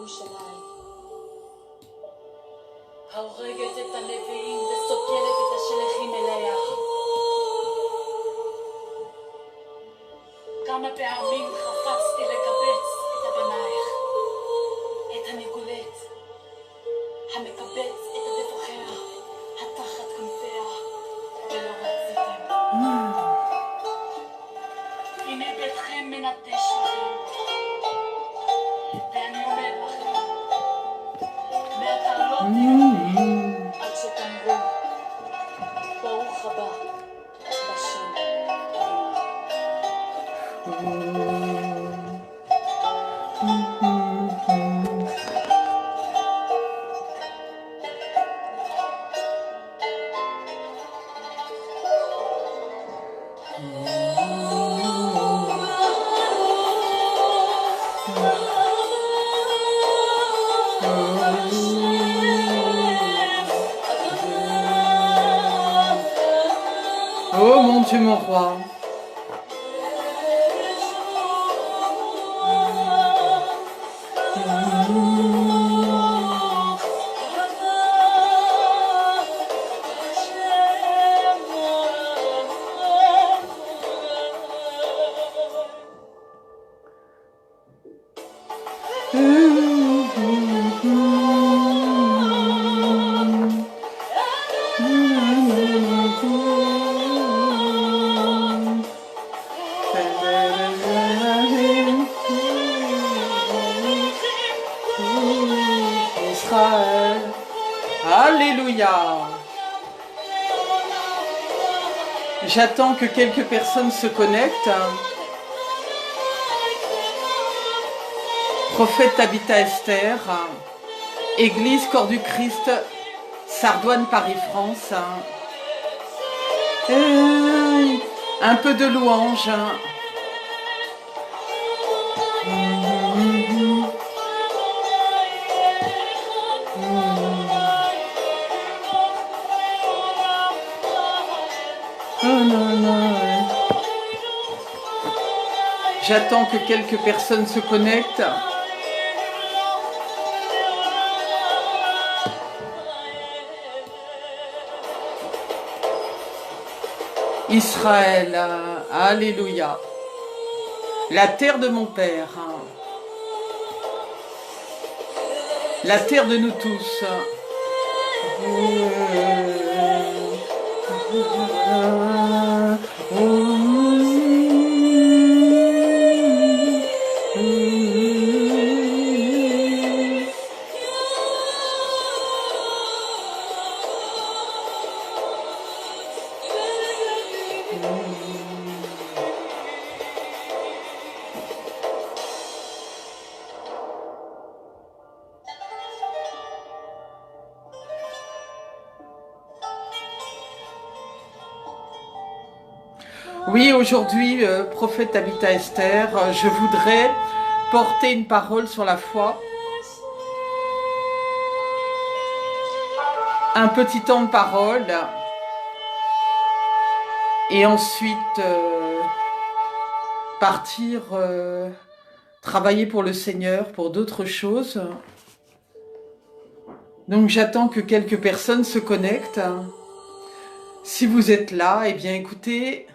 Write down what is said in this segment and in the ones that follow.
ירושלים, ההורגת את הנביאים וסוקלת את השליחים אליה. כמה פעמים חפצתי לקבץ את אדונייך, את הניגולת, המקבץ את עדתוכיה, התחת כנפיה, ולא רציתם. הנה ביתכם מנטש לכם, ואני אומר לכם, מעתה לא תראו עד שתאמרו, ברוך הבא בשם Oh mon Dieu, mon roi. Israël. Alléluia. J'attends que quelques personnes se connectent. Prophète Tabitha Esther, Église Corps du Christ, Sardoine, Paris, France. Un peu de louange. J'attends que quelques personnes se connectent. Israël, alléluia. La terre de mon père. La terre de nous tous. Oui, aujourd'hui, prophète Tabitha Esther, je voudrais porter une parole sur la foi. Un petit temps de parole. Et ensuite, partir travailler pour le Seigneur, pour d'autres choses. Donc j'attends que quelques personnes se connectent. Si vous êtes là, eh bien écoutez...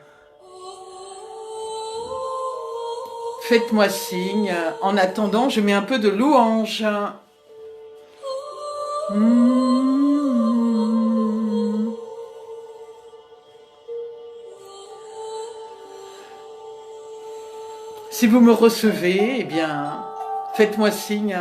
Faites-moi signe. En attendant, je mets un peu de louange. Si vous me recevez, eh bien, faites-moi signe.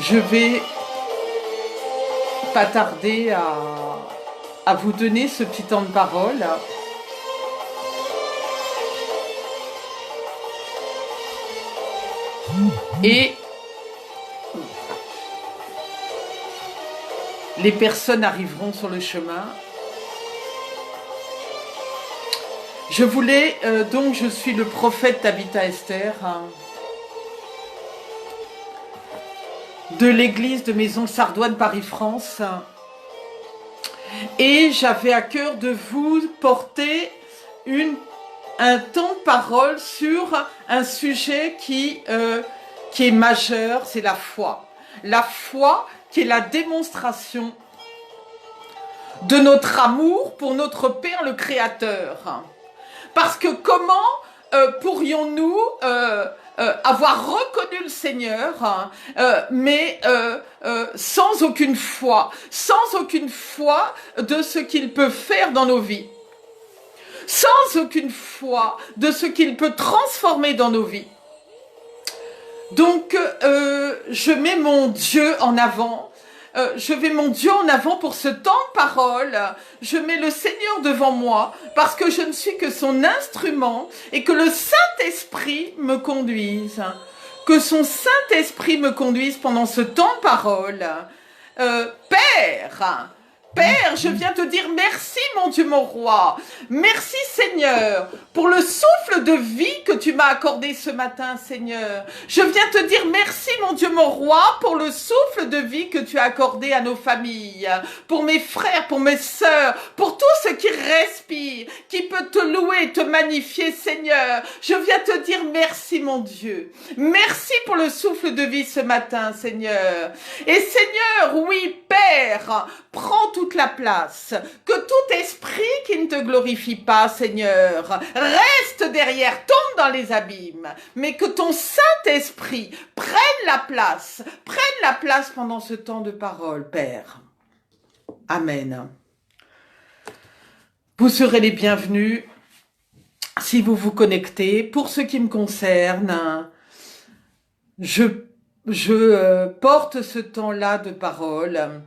je vais pas tarder à vous donner ce petit temps de parole. Et les personnes arriveront sur le chemin. Je voulais, donc je suis le prophète Tabitha Esther, de l'église de Maison Sardoine Paris-France. Et j'avais à cœur de vous porter un temps de parole sur un sujet qui est majeur, c'est la foi. La foi qui est la démonstration de notre amour pour notre Père le Créateur. Parce que comment pourrions-nous avoir reconnu le Seigneur, mais sans aucune foi de ce qu'il peut faire dans nos vies, sans aucune foi de ce qu'il peut transformer dans nos vies. Donc, je mets mon Dieu en avant. Je mets mon Dieu en avant pour ce temps de parole. Je mets le Seigneur devant moi parce que je ne suis que son instrument et que le Saint-Esprit me conduise. Que son Saint-Esprit me conduise pendant ce temps de parole. Père, je viens te dire merci mon Dieu mon roi, merci Seigneur pour le souffle de vie que tu m'as accordé ce matin Seigneur. Je viens te dire merci mon Dieu mon roi pour le souffle de vie que tu as accordé à nos familles, pour mes frères, pour mes sœurs, pour tout ce qui respire, qui peut te louer, te magnifier Seigneur. Je viens te dire merci mon Dieu, merci pour le souffle de vie ce matin Seigneur. Et Seigneur, oui Père, prends toute la place, que tout esprit qui ne te glorifie pas, Seigneur, reste derrière, tombe dans les abîmes, mais que ton Saint-Esprit prenne la place pendant ce temps de parole, Père. Amen. Vous serez les bienvenus si vous vous connectez. Pour ce qui me concerne, je porte ce temps-là de parole.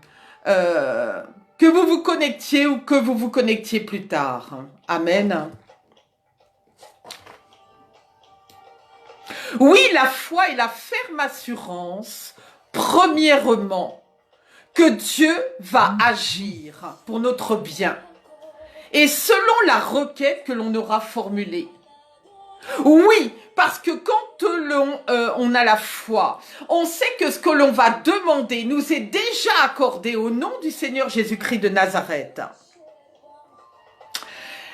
Que vous vous connectiez ou que vous vous connectiez plus tard. Amen. Oui, la foi est la ferme assurance, premièrement, que Dieu va agir pour notre bien et selon la requête que l'on aura formulée. Oui, parce que quand on a la foi, on sait que ce que l'on va demander nous est déjà accordé au nom du Seigneur Jésus-Christ de Nazareth.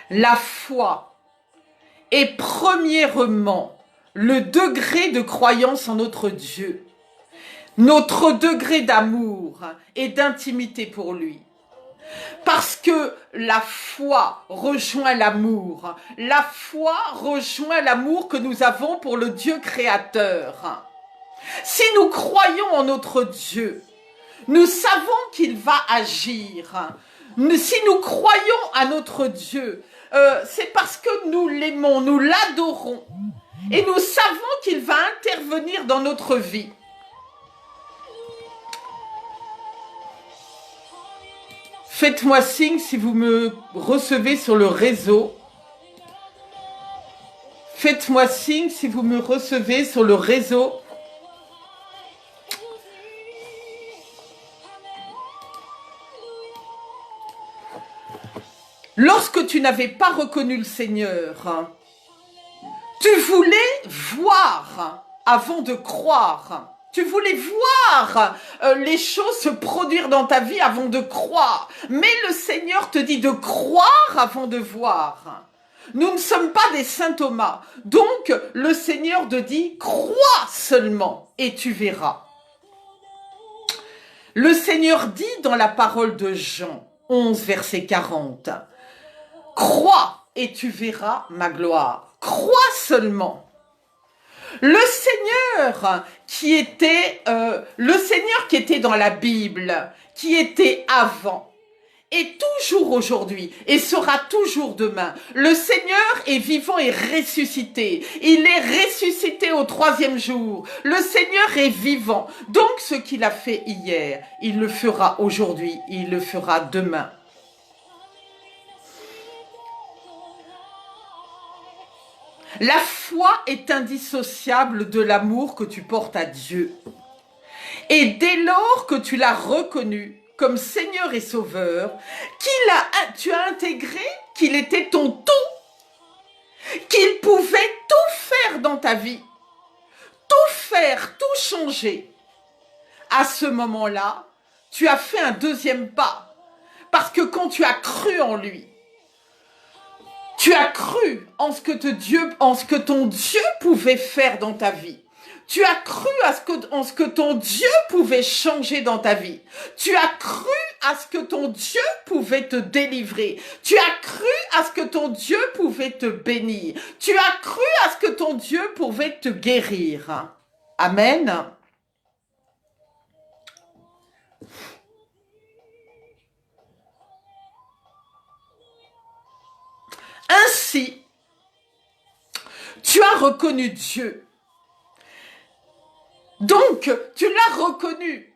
La foi est premièrement le degré de croyance en notre Dieu, notre degré d'amour et d'intimité pour lui. Parce que la foi rejoint l'amour. La foi rejoint l'amour que nous avons pour le Dieu créateur. Si nous croyons en notre Dieu, nous savons qu'il va agir. Si nous croyons à notre Dieu, c'est parce que nous l'aimons, nous l'adorons. Et nous savons qu'il va intervenir dans notre vie. Faites-moi signe si vous me recevez sur le réseau. Faites-moi signe si vous me recevez sur le réseau. Lorsque tu n'avais pas reconnu le Seigneur, tu voulais voir avant de croire. Tu voulais voir les choses se produire dans ta vie avant de croire. Mais le Seigneur te dit de croire avant de voir. Nous ne sommes pas des saint Thomas. Donc, le Seigneur te dit, crois seulement et tu verras. Le Seigneur dit dans la parole de Jean 11, verset 40, crois et tu verras ma gloire. Crois seulement. Le Seigneur qui était dans la Bible, qui était avant, est toujours aujourd'hui et sera toujours demain. Le Seigneur est vivant et ressuscité. Il est ressuscité au 3e jour. Le Seigneur est vivant. Donc ce qu'il a fait hier, il le fera aujourd'hui, il le fera demain. La foi est indissociable de l'amour que tu portes à Dieu. Et dès lors que tu l'as reconnu comme Seigneur et Sauveur, tu as intégré qu'il était ton tout, qu'il pouvait tout faire dans ta vie, tout faire, tout changer. À ce moment-là, tu as fait un deuxième pas, parce que quand tu as cru en lui, tu as cru en ce que ton Dieu pouvait faire dans ta vie. Tu as cru en ce que ton Dieu pouvait changer dans ta vie. Tu as cru à ce que ton Dieu pouvait te délivrer. Tu as cru à ce que ton Dieu pouvait te bénir. Tu as cru à ce que ton Dieu pouvait te guérir. Amen. Ainsi, tu as reconnu Dieu. Donc, tu l'as reconnu.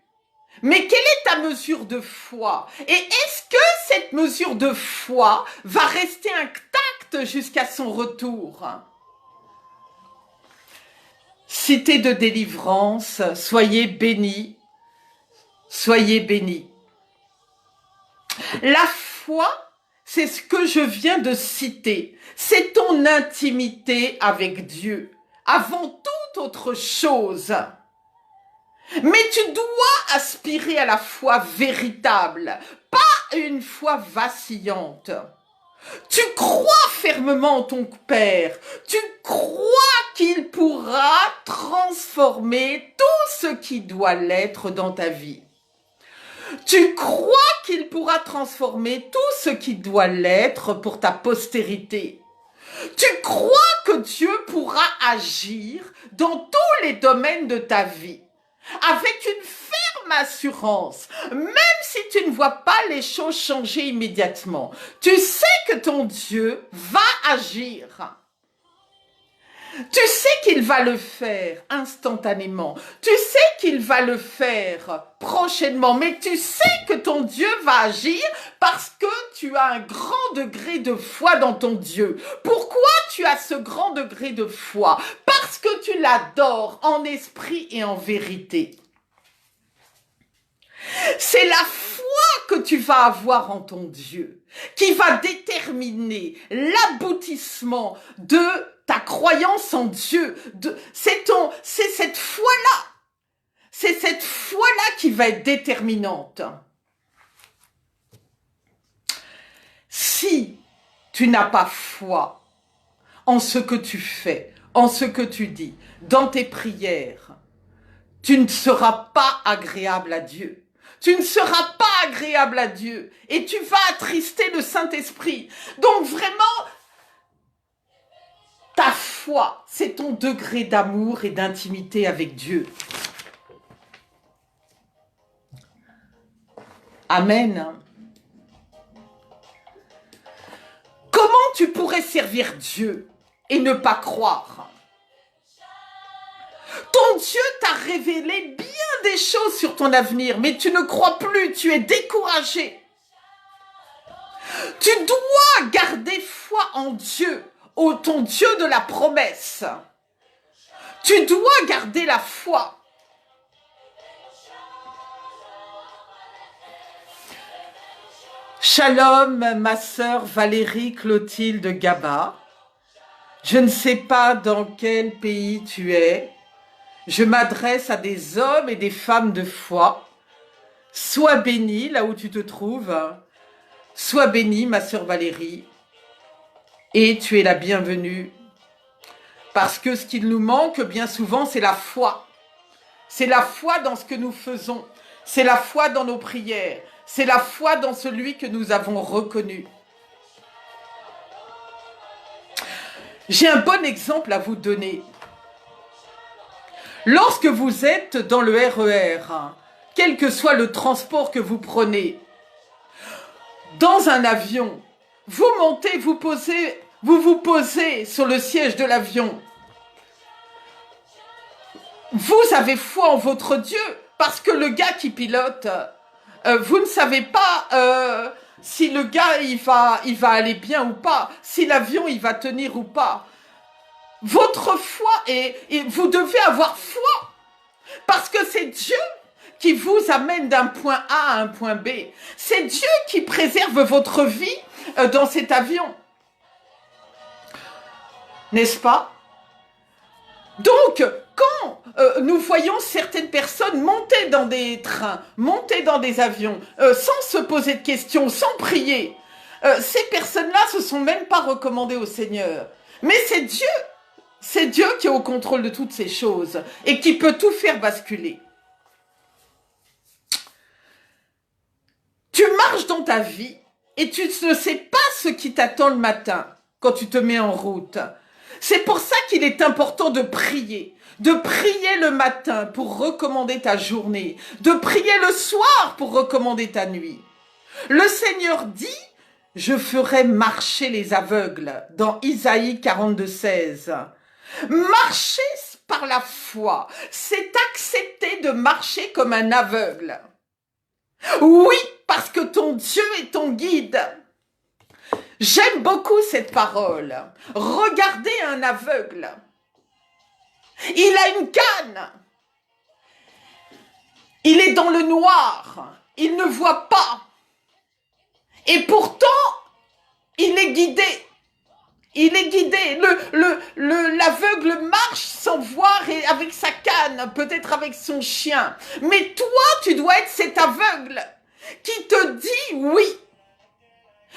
Mais quelle est ta mesure de foi? Et est-ce que cette mesure de foi va rester intacte jusqu'à son retour? Cité de délivrance, soyez bénis, soyez bénis. La foi, c'est ce que je viens de citer. C'est ton intimité avec Dieu, avant toute autre chose. Mais tu dois aspirer à la foi véritable, pas une foi vacillante. Tu crois fermement en ton Père. Tu crois qu'il pourra transformer tout ce qui doit l'être dans ta vie. Tu crois qu'il pourra transformer tout ce qui doit l'être pour ta postérité. Tu crois que Dieu pourra agir dans tous les domaines de ta vie avec une ferme assurance, même si tu ne vois pas les choses changer immédiatement. Tu sais que ton Dieu va agir. Tu sais qu'il va le faire instantanément. Tu sais qu'il va le faire prochainement. Mais tu sais que ton Dieu va agir parce que tu as un grand degré de foi dans ton Dieu. Pourquoi tu as ce grand degré de foi? Parce que tu l'adores en esprit et en vérité. C'est la foi que tu vas avoir en ton Dieu qui va déterminer l'aboutissement de ta croyance en Dieu. C'est cette foi-là. C'est cette foi-là qui va être déterminante. Si tu n'as pas foi en ce que tu fais, en ce que tu dis, dans tes prières, tu ne seras pas agréable à Dieu. Tu ne seras pas agréable à Dieu et tu vas attrister le Saint-Esprit. Donc vraiment, ta foi, c'est ton degré d'amour et d'intimité avec Dieu. Amen. Comment tu pourrais servir Dieu et ne pas croire? Ton Dieu t'a révélé bien des choses sur ton avenir, mais tu ne crois plus, tu es découragé. Tu dois garder foi en Dieu, ton Dieu de la promesse. Tu dois garder la foi. Shalom, ma sœur Valérie Clotilde Gaba. Je ne sais pas dans quel pays tu es. Je m'adresse à des hommes et des femmes de foi. Sois bénie là où tu te trouves. Sois bénie, ma sœur Valérie. Et tu es la bienvenue. Parce que ce qu'il nous manque bien souvent, c'est la foi. C'est la foi dans ce que nous faisons. C'est la foi dans nos prières. C'est la foi dans celui que nous avons reconnu. J'ai un bon exemple à vous donner. Lorsque vous êtes dans le RER, quel que soit le transport que vous prenez, dans un avion, vous montez, vous vous posez sur le siège de l'avion. Vous avez foi en votre Dieu parce que le gars qui pilote, vous ne savez pas si le gars il va aller bien ou pas, si l'avion il va tenir ou pas. Votre foi et vous devez avoir foi parce que c'est Dieu qui vous amène d'un point A à un point B. C'est Dieu qui préserve votre vie dans cet avion. N'est-ce pas? Donc, quand nous voyons certaines personnes monter dans des trains, monter dans des avions, sans se poser de questions, sans prier, ces personnes-là ne se sont même pas recommandées au Seigneur. Mais c'est Dieu qui est au contrôle de toutes ces choses et qui peut tout faire basculer. Tu marches dans ta vie et tu ne sais pas ce qui t'attend le matin quand tu te mets en route. C'est pour ça qu'il est important de prier le matin pour recommander ta journée, de prier le soir pour recommander ta nuit. Le Seigneur dit, je ferai marcher les aveugles, dans Isaïe 42:16. Marcher par la foi, c'est accepter de marcher comme un aveugle. Oui, parce que ton Dieu est ton guide. J'aime beaucoup cette parole. Regardez un aveugle. Il a une canne. Il est dans le noir. Il ne voit pas. Et pourtant, il est guidé. Il est guidé. L'aveugle marche sans voir et avec sa canne, peut-être avec son chien. Mais toi, tu dois être cet aveugle qui te dit oui.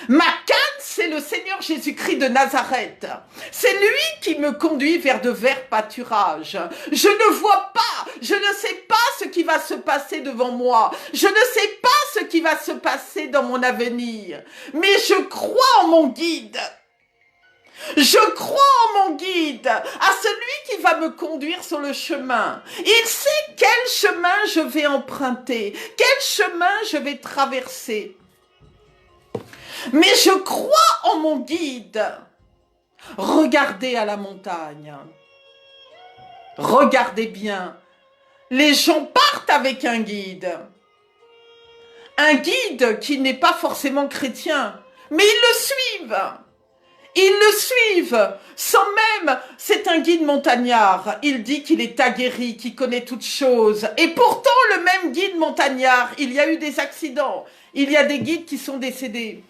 Ma canne, c'est le Seigneur Jésus-Christ de Nazareth. C'est lui qui me conduit vers de verts pâturages. Je ne vois pas, je ne sais pas ce qui va se passer devant moi. Je ne sais pas ce qui va se passer dans mon avenir. Mais je crois en mon guide. Je crois en mon guide, à celui qui va me conduire sur le chemin. Il sait quel chemin je vais emprunter, quel chemin je vais traverser. Mais je crois en mon guide. Regardez à la montagne. Regardez bien. Les gens partent avec un guide. Un guide qui n'est pas forcément chrétien. Mais ils le suivent. Ils le suivent. Sans même, c'est un guide montagnard. Il dit qu'il est aguerri, qu'il connaît toutes choses. Et pourtant, le même guide montagnard, il y a eu des accidents. Il y a des guides qui sont décédés.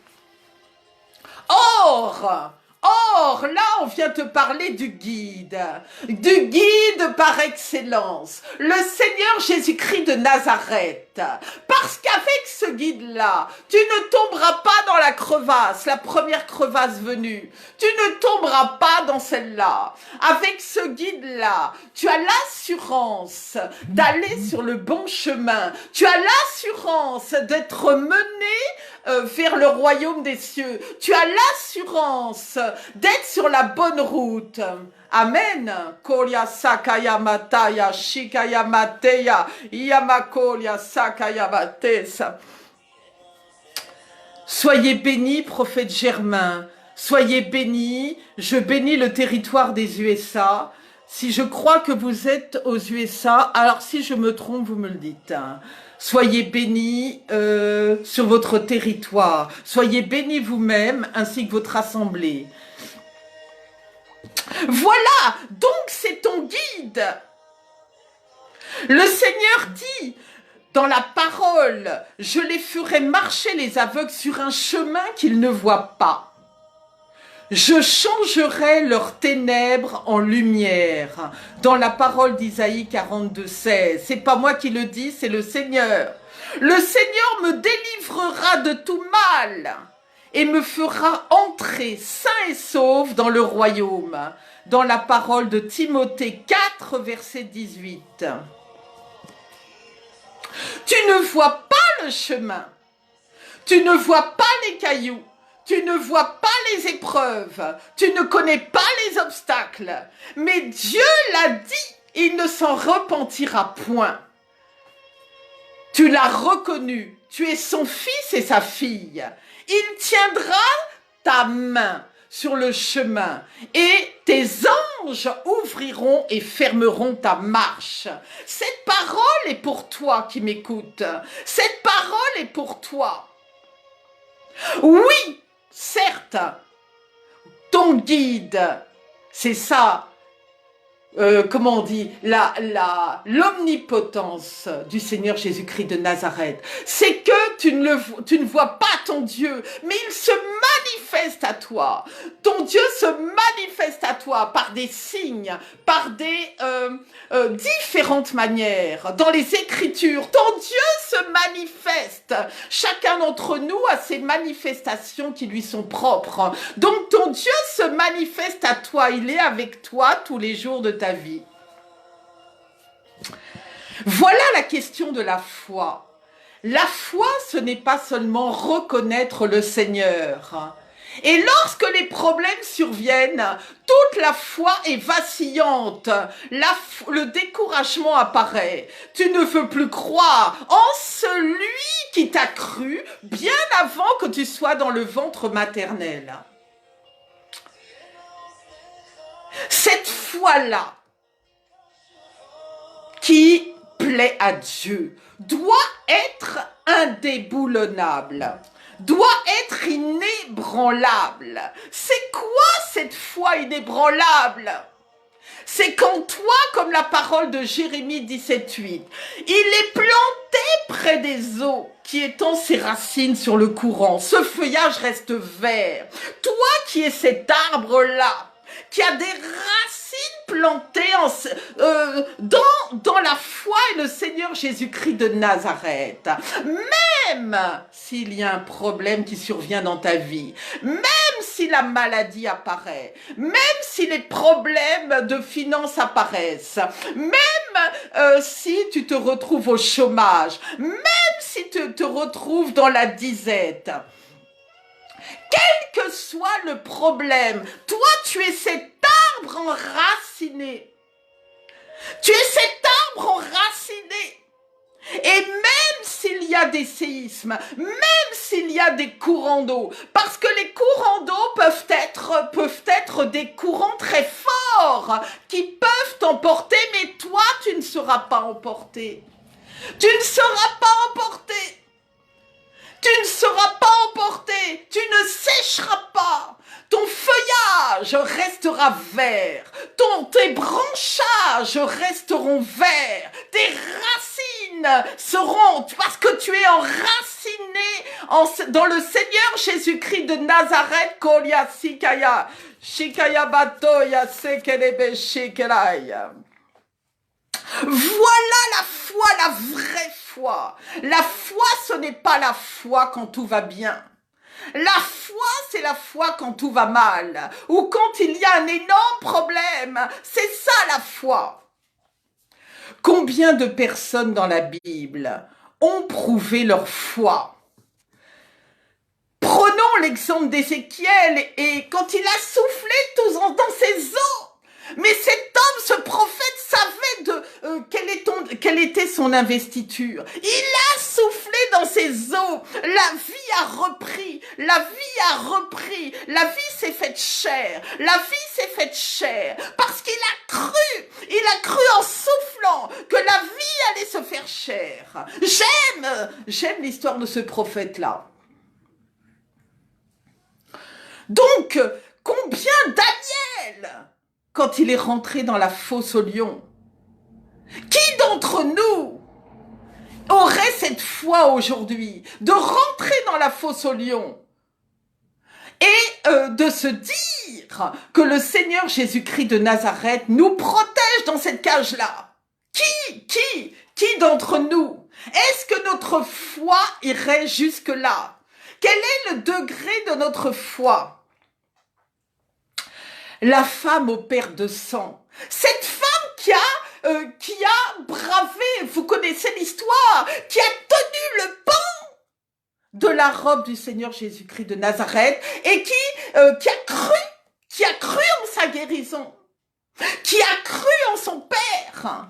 Or, là, on vient te parler du guide par excellence, le Seigneur Jésus-Christ de Nazareth. Parce qu'avec ce guide-là, tu ne tomberas pas dans la crevasse, la première crevasse venue. Tu ne tomberas pas dans celle-là. Avec ce guide-là, tu as l'assurance d'aller sur le bon chemin. Tu as l'assurance d'être mené vers le royaume des cieux. Tu as l'assurance d'être sur la bonne route. Amen. Kolia sakaya mataya shikaya mateya yamakolia sakaya matesa. Soyez bénis, prophète Germain. Soyez bénis. Je bénis le territoire des USA. Si je crois que vous êtes aux USA, alors si je me trompe, vous me le dites. Soyez bénis sur votre territoire. Soyez bénis vous-même ainsi que votre assemblée. Voilà, donc c'est ton guide. Le Seigneur dit dans la parole, je les ferai marcher les aveugles sur un chemin qu'ils ne voient pas. Je changerai leurs ténèbres en lumière. Dans la parole d'Isaïe 42:16. C'est pas moi qui le dis, c'est le Seigneur. Le Seigneur me délivrera de tout mal et me fera entrer sain et sauf dans le royaume. Dans la parole de Timothée 4, verset 18. Tu ne vois pas le chemin. Tu ne vois pas les cailloux. Tu ne vois pas les épreuves, tu ne connais pas les obstacles, mais Dieu l'a dit, il ne s'en repentira point. Tu l'as reconnu, tu es son fils et sa fille. Il tiendra ta main sur le chemin et tes anges ouvriront et fermeront ta marche. Cette parole est pour toi qui m'écoutes. Cette parole est pour toi. Oui, certes, ton guide, c'est ça. Comment on dit, l'omnipotence du Seigneur Jésus-Christ de Nazareth, c'est que tu ne vois pas ton Dieu, mais il se manifeste à toi. Ton Dieu se manifeste à toi par des signes, par des différentes manières, dans les Écritures. Ton Dieu se manifeste. Chacun d'entre nous a ses manifestations qui lui sont propres. Donc ton Dieu se manifeste à toi, il est avec toi tous les jours de ta vie. Voilà la question de la foi. La foi, ce n'est pas seulement reconnaître le Seigneur. Et lorsque les problèmes surviennent, toute la foi est vacillante. Le découragement apparaît. Tu ne veux plus croire en celui qui t'a cru bien avant que tu sois dans le ventre maternel. Cette foi-là, qui plaît à Dieu, doit être indéboulonnable, doit être inébranlable. C'est quoi cette foi inébranlable? C'est qu'en toi, comme la parole de Jérémie 17:8, il est planté près des eaux, qui étend ses racines sur le courant. Ce feuillage reste vert. Toi qui es cet arbre-là, qui a des racines plantées dans la foi et le Seigneur Jésus-Christ de Nazareth. Même s'il y a un problème qui survient dans ta vie, même si la maladie apparaît, même si les problèmes de finances apparaissent, même si tu te retrouves au chômage, même si tu te retrouves dans la disette, quel que soit le problème, toi tu es cet arbre enraciné. Tu es cet arbre enraciné. Et même s'il y a des séismes, même s'il y a des courants d'eau, parce que les courants d'eau peuvent être des courants très forts qui peuvent t'emporter, mais toi tu ne seras pas emporté. Tu ne seras pas emporté. Tu ne seras pas emporté, tu ne sécheras pas, ton feuillage restera vert, tes branchages resteront verts, tes racines seront, parce que tu es enraciné dans le Seigneur Jésus-Christ de Nazareth, Kolia Sikaya, Shikaya Batoya Sekelebe Shikelaya. Voilà la foi, la vraie foi. La foi, ce n'est pas la foi quand tout va bien. La foi, c'est la foi quand tout va mal ou quand il y a un énorme problème. C'est ça la foi. Combien de personnes dans la Bible ont prouvé leur foi? Prenons l'exemple d'Ézéchiel et quand il a soufflé dans ses os. Mais cet homme, ce prophète, savait quelle était son investiture. Il a soufflé dans ses os. La vie a repris. La vie a repris. La vie s'est faite chair. La vie s'est faite chair. Parce qu'il a cru. Il a cru en soufflant que la vie allait se faire chair. J'aime l'histoire de ce prophète-là. Donc, combien Daniel, quand il est rentré dans la fosse au lion, qui d'entre nous aurait cette foi aujourd'hui de rentrer dans la fosse au lion et de se dire que le Seigneur Jésus-Christ de Nazareth nous protège dans cette cage-là? Qui d'entre nous? Est-ce que notre foi irait jusque-là? Quel est le degré de notre foi? La femme au père de sang, cette femme qui a bravé, vous connaissez l'histoire, qui a tenu le pan de la robe du Seigneur Jésus-Christ de Nazareth et qui a cru en sa guérison, qui a cru en son père,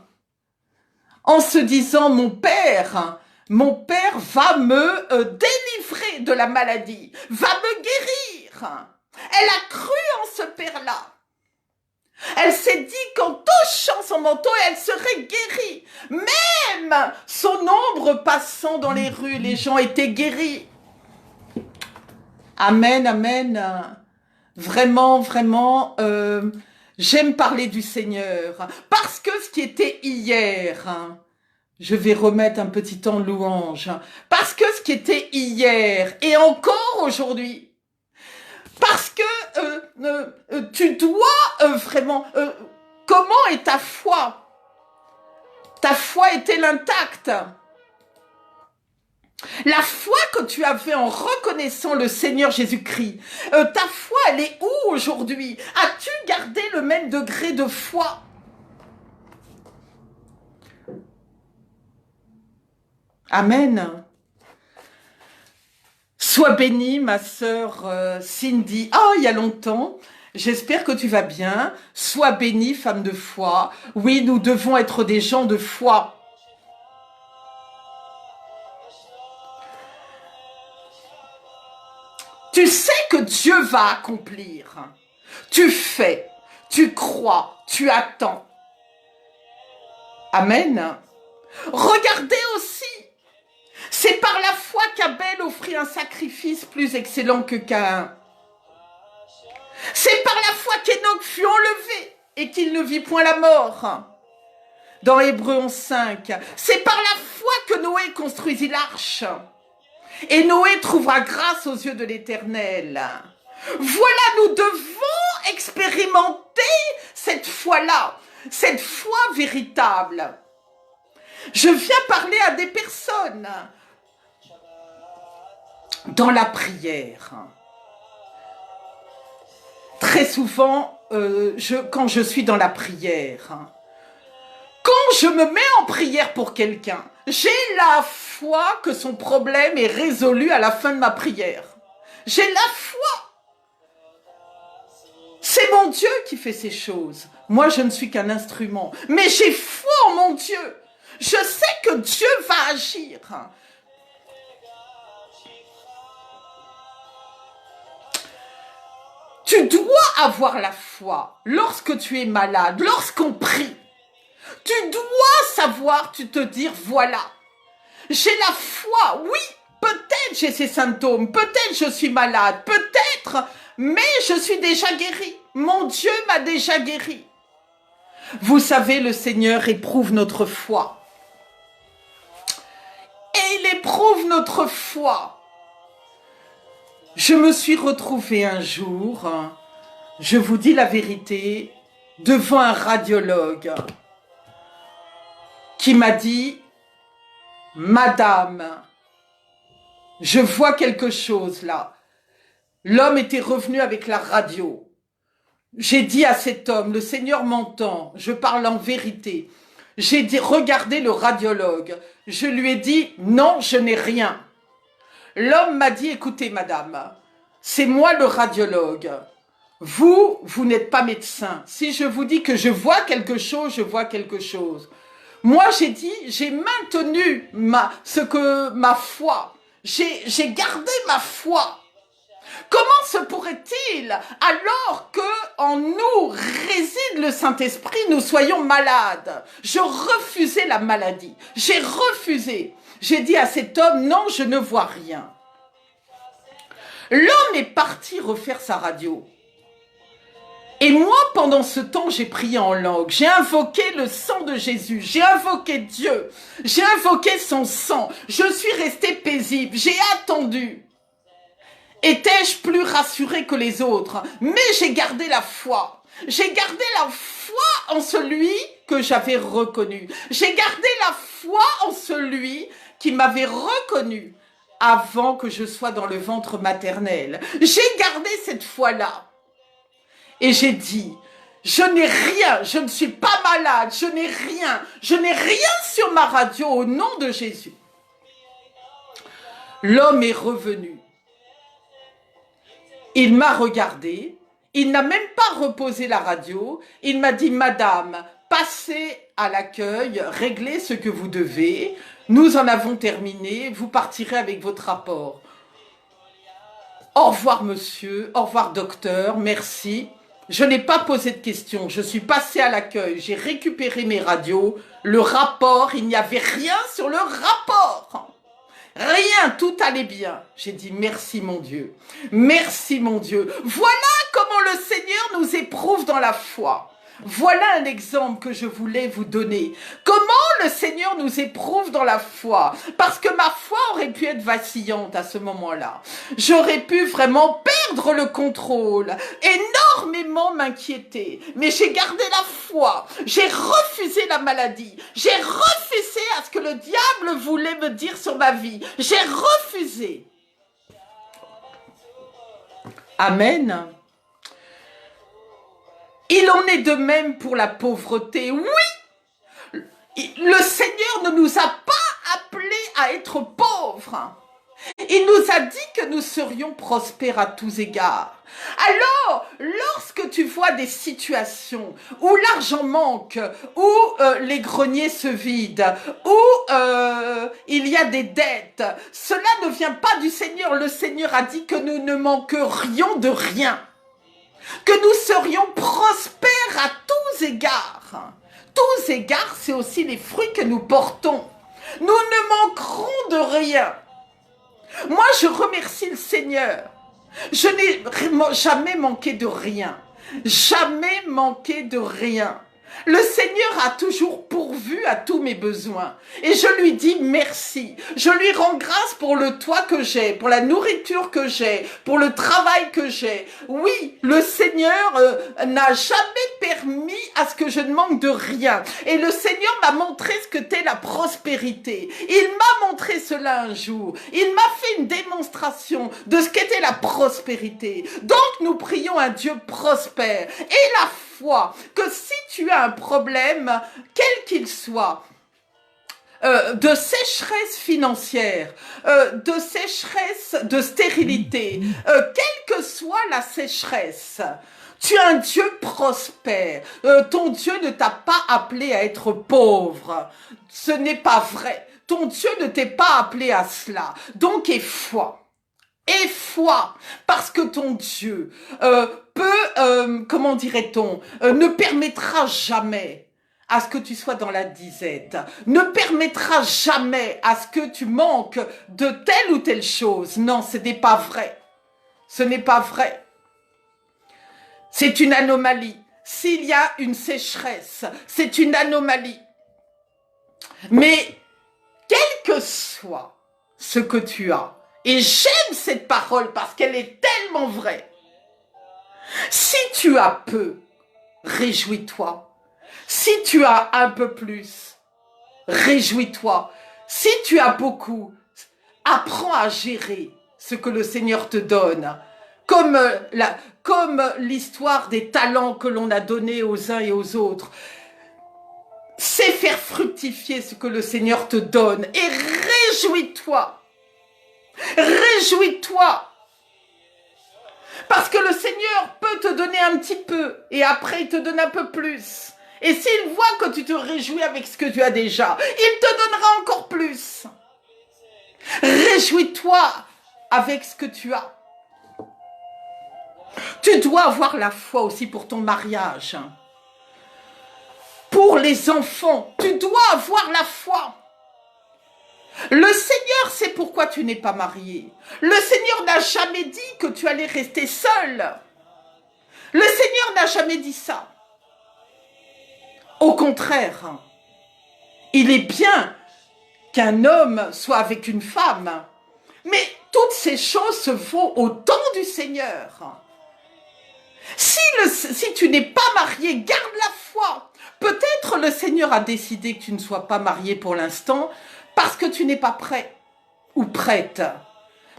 en se disant mon père mon Père va me délivrer de la maladie, va me guérir. Elle a cru en ce Père-là. Elle s'est dit qu'en touchant son manteau, elle serait guérie. Même son ombre passant dans les rues, les gens étaient guéris. Amen, amen. Vraiment, vraiment, j'aime parler du Seigneur. Parce que ce qui était hier, je vais remettre un petit temps de louange. Parce que ce qui était hier et encore aujourd'hui, parce que tu dois vraiment... comment est ta foi? Ta foi est-elle intacte? La foi que tu avais en reconnaissant le Seigneur Jésus-Christ, ta foi, elle est où aujourd'hui? As-tu gardé le même degré de foi? Amen. Sois bénie, ma sœur Cindy. Oh, il y a longtemps. J'espère que tu vas bien. Sois bénie, femme de foi. Oui, nous devons être des gens de foi. Tu sais que Dieu va accomplir. Tu fais, tu crois, tu attends. Amen. Regardez aussi. C'est par la foi qu'Abel offrit un sacrifice plus excellent que Caïn. C'est par la foi qu'Enoch fut enlevé et qu'il ne vit point la mort. Dans Hébreux 11:5, c'est par la foi que Noé construisit l'arche. Et Noé trouvera grâce aux yeux de l'Éternel. Voilà, nous devons expérimenter cette foi-là, cette foi véritable. Je viens parler à des personnes dans la prière. Très souvent, quand je suis dans la prière, quand je me mets en prière pour quelqu'un, j'ai la foi que son problème est résolu à la fin de ma prière. J'ai la foi. C'est mon Dieu qui fait ces choses. Moi, je ne suis qu'un instrument. Mais j'ai foi en mon Dieu. Je sais que Dieu va agir. Tu dois avoir la foi lorsque tu es malade, lorsqu'on prie. Tu dois savoir, tu te dire, voilà, j'ai la foi, oui, peut-être j'ai ces symptômes, peut-être je suis malade, peut-être, mais je suis déjà guéri. Mon Dieu m'a déjà guéri. Vous savez, le Seigneur éprouve notre foi. Et il éprouve notre foi. Je me suis retrouvée un jour, je vous dis la vérité, devant un radiologue qui m'a dit, « Madame, je vois quelque chose là. » L'homme était revenu avec la radio. J'ai dit à cet homme, le Seigneur m'entend, je parle en vérité. J'ai dit, regardez le radiologue. Je lui ai dit, non, je n'ai rien. L'homme m'a dit, écoutez madame, c'est moi le radiologue. Vous n'êtes pas médecin. Si je vous dis que je vois quelque chose, je vois quelque chose. Moi, j'ai dit, j'ai maintenu ma foi. J'ai gardé ma foi. Comment se pourrait-il, alors que en nous réside le Saint-Esprit, nous soyons malades? Je refusais la maladie. J'ai refusé. J'ai dit à cet homme, non, je ne vois rien. L'homme est parti refaire sa radio. Et moi, pendant ce temps, j'ai prié en langue. J'ai invoqué le sang de Jésus. J'ai invoqué Dieu. J'ai invoqué son sang. Je suis restée paisible. J'ai attendu. Étais-je plus rassurée que les autres? Mais j'ai gardé la foi. J'ai gardé la foi en celui que j'avais reconnu. J'ai gardé la foi en celui qui m'avait reconnu avant que je sois dans le ventre maternel. J'ai gardé cette foi-là. Et j'ai dit, je n'ai rien, je ne suis pas malade, je n'ai rien sur ma radio au nom de Jésus. L'homme est revenu. Il m'a regardé, il n'a même pas reposé la radio, il m'a dit, madame, passez à l'accueil, réglez ce que vous devez, Nous en avons terminé. Vous partirez avec votre rapport. Au revoir, monsieur. Au revoir, docteur. Merci. Je n'ai pas posé de questions. Je suis passée à l'accueil. J'ai récupéré mes radios. Le rapport, il n'y avait rien sur le rapport. Rien, tout allait bien. J'ai dit merci mon Dieu. Merci mon Dieu. Voilà comment le Seigneur nous éprouve dans la foi. Voilà un exemple que je voulais vous donner. Comment le Seigneur nous éprouve dans la foi. Parce que ma foi aurait pu être vacillante à ce moment-là. J'aurais pu vraiment perdre le contrôle, énormément m'inquiéter. Mais j'ai gardé la foi. J'ai refusé la maladie. J'ai refusé à ce que le diable voulait me dire sur ma vie. J'ai refusé. Amen. Il en est de même pour la pauvreté. Oui, le Seigneur ne nous a pas appelés à être pauvres. Il nous a dit que nous serions prospères à tous égards. Alors, lorsque tu vois des situations où l'argent manque, où les greniers se vident, où il y a des dettes, cela ne vient pas du Seigneur. Le Seigneur a dit que nous ne manquerions de rien. Que nous serions prospères à tous égards. Tous égards, c'est aussi les fruits que nous portons. Nous ne manquerons de rien. Moi, je remercie le Seigneur. Je n'ai jamais manqué de rien. Jamais manqué de rien. Le Seigneur a toujours pourvu à tous mes besoins. Et je lui dis merci. Je lui rends grâce pour le toit que j'ai, pour la nourriture que j'ai, pour le travail que j'ai. Oui, le Seigneur n'a jamais permis à ce que je ne manque de rien. Et le Seigneur m'a montré ce que t'est la prospérité. Il m'a montré cela un jour. Il m'a fait une démonstration de ce qu'était la prospérité. Donc nous prions un Dieu prospère. Et la foi, que si tu as un problème, quel qu'il soit, de sécheresse financière, de sécheresse de stérilité, quelle que soit la sécheresse, tu as un Dieu prospère. Ton Dieu ne t'a pas appelé à être pauvre. Ce n'est pas vrai. Ton Dieu ne t'est pas appelé à cela. Donc, aie foi. Et foi, parce que ton Dieu comment dirait-on, ne permettra jamais à ce que tu sois dans la disette, ne permettra jamais à ce que tu manques de telle ou telle chose. Non, ce n'est pas vrai. Ce n'est pas vrai. C'est une anomalie. S'il y a une sécheresse, c'est une anomalie. Mais quel que soit ce que tu as, et j'aime cette parole parce qu'elle est tellement vraie. Si tu as peu, réjouis-toi. Si tu as un peu plus, réjouis-toi. Si tu as beaucoup, apprends à gérer ce que le Seigneur te donne. Comme l'histoire des talents que l'on a donnés aux uns et aux autres. C'est faire fructifier ce que le Seigneur te donne et réjouis-toi. Réjouis-toi. Parce que le Seigneur peut te donner un petit peu et après il te donne un peu plus. Et s'il voit que tu te réjouis avec ce que tu as déjà, il te donnera encore plus. Réjouis-toi avec ce que tu as. Tu dois avoir la foi aussi pour ton mariage. Pour les enfants, tu dois avoir la foi. Le Seigneur sait pourquoi tu n'es pas marié. Le Seigneur n'a jamais dit que tu allais rester seul. Le Seigneur n'a jamais dit ça. Au contraire, il est bien qu'un homme soit avec une femme. Mais toutes ces choses se font au temps du Seigneur. Si tu n'es pas marié, garde la foi. Peut-être le Seigneur a décidé que tu ne sois pas marié pour l'instant parce que tu n'es pas prêt ou prête.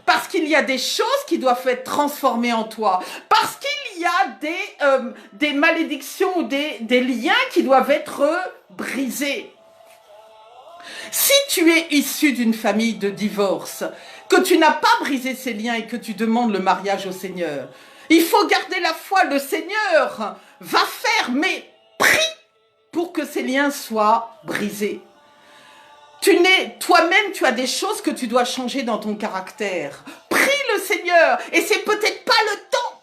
Parce qu'il y a des choses qui doivent être transformées en toi. Parce qu'il y a des malédictions ou des liens qui doivent être brisés. Si tu es issu d'une famille de divorce, que tu n'as pas brisé ces liens et que tu demandes le mariage au Seigneur, il faut garder la foi. Le Seigneur va faire, mais prie pour que ces liens soient brisés. Toi-même, tu as des choses que tu dois changer dans ton caractère. Prie le Seigneur, et c'est peut-être pas le temps,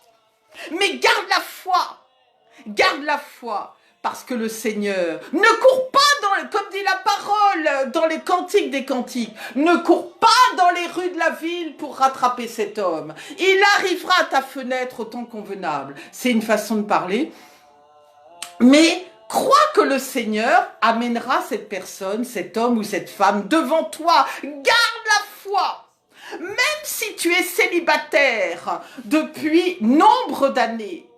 mais garde la foi. Garde la foi, parce que le Seigneur ne court pas comme dit la parole, dans les cantiques des cantiques, ne court pas dans les rues de la ville pour rattraper cet homme. Il arrivera à ta fenêtre au temps convenable. C'est une façon de parler, mais crois que le Seigneur amènera cette personne, cet homme ou cette femme devant toi. Garde la foi. Même si tu es célibataire depuis nombre d'années,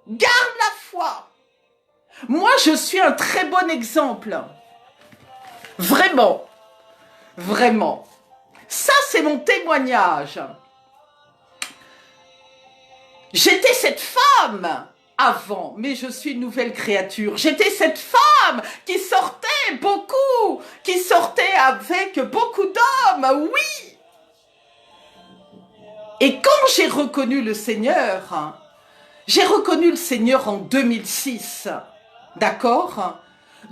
garde la foi. Moi, je suis un très bon exemple. Vraiment. Vraiment. Ça, c'est mon témoignage. J'étais cette femme avant, mais je suis une nouvelle créature. J'étais cette femme qui sortait beaucoup, qui sortait avec beaucoup d'hommes, oui. Et quand j'ai reconnu le Seigneur, j'ai reconnu le Seigneur en 2006, d'accord?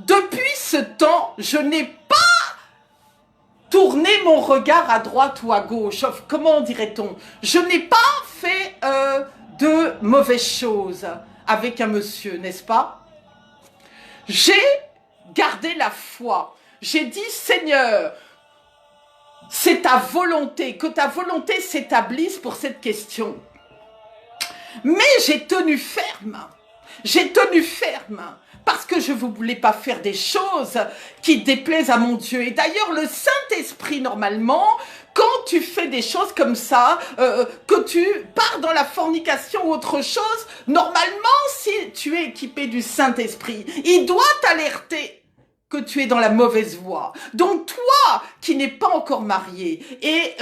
Depuis ce temps, je n'ai pas tourné mon regard à droite ou à gauche. Comment dirait-on? Je n'ai pas fait de mauvaises choses avec un monsieur, n'est-ce pas? J'ai gardé la foi. J'ai dit, Seigneur, c'est ta volonté, que ta volonté s'établisse pour cette question. Mais j'ai tenu ferme. J'ai tenu ferme. Parce que je ne voulais pas faire des choses qui déplaisent à mon Dieu. Et d'ailleurs, le Saint-Esprit, normalement, quand tu fais des choses comme ça, que tu pars dans la fornication ou autre chose, normalement, si tu es équipé du Saint-Esprit, il doit t'alerter que tu es dans la mauvaise voie. Donc toi, qui n'es pas encore marié et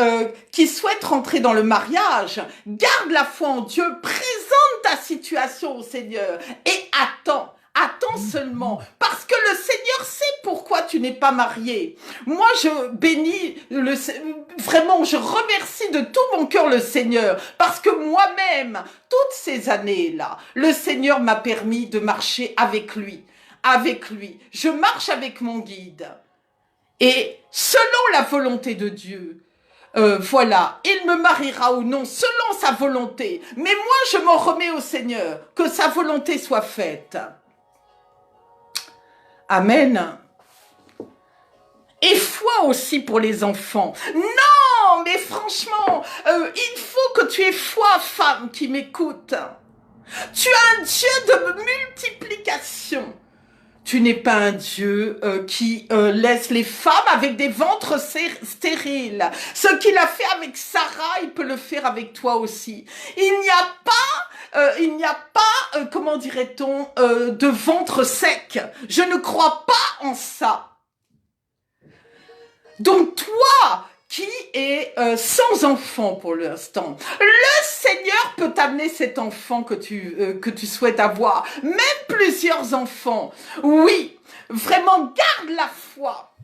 qui souhaite rentrer dans le mariage, garde la foi en Dieu, présente ta situation au Seigneur et attends. Attends seulement, parce que le Seigneur sait pourquoi tu n'es pas marié. Moi, je bénis, vraiment, je remercie de tout mon cœur le Seigneur, parce que moi-même, toutes ces années-là, le Seigneur m'a permis de marcher avec lui. Avec lui. Je marche avec mon guide. Et selon la volonté de Dieu, voilà, il me mariera ou non, selon sa volonté. Mais moi, je m'en remets au Seigneur, que sa volonté soit faite. Amen. Et foi aussi pour les enfants. Non, mais franchement, il faut que tu aies foi, femme qui m'écoute. Tu as un Dieu de multiplication. Tu n'es pas un Dieu qui laisse les femmes avec des ventres stériles. Ce qu'il a fait avec Sarah, il peut le faire avec toi aussi. Il n'y a pas, comment dirait-on, de ventre sec. Je ne crois pas en ça. Donc toi, qui est sans enfant pour l'instant, le Seigneur peut t'amener cet enfant que tu souhaites avoir, même plusieurs enfants. Oui, vraiment, garde la foi.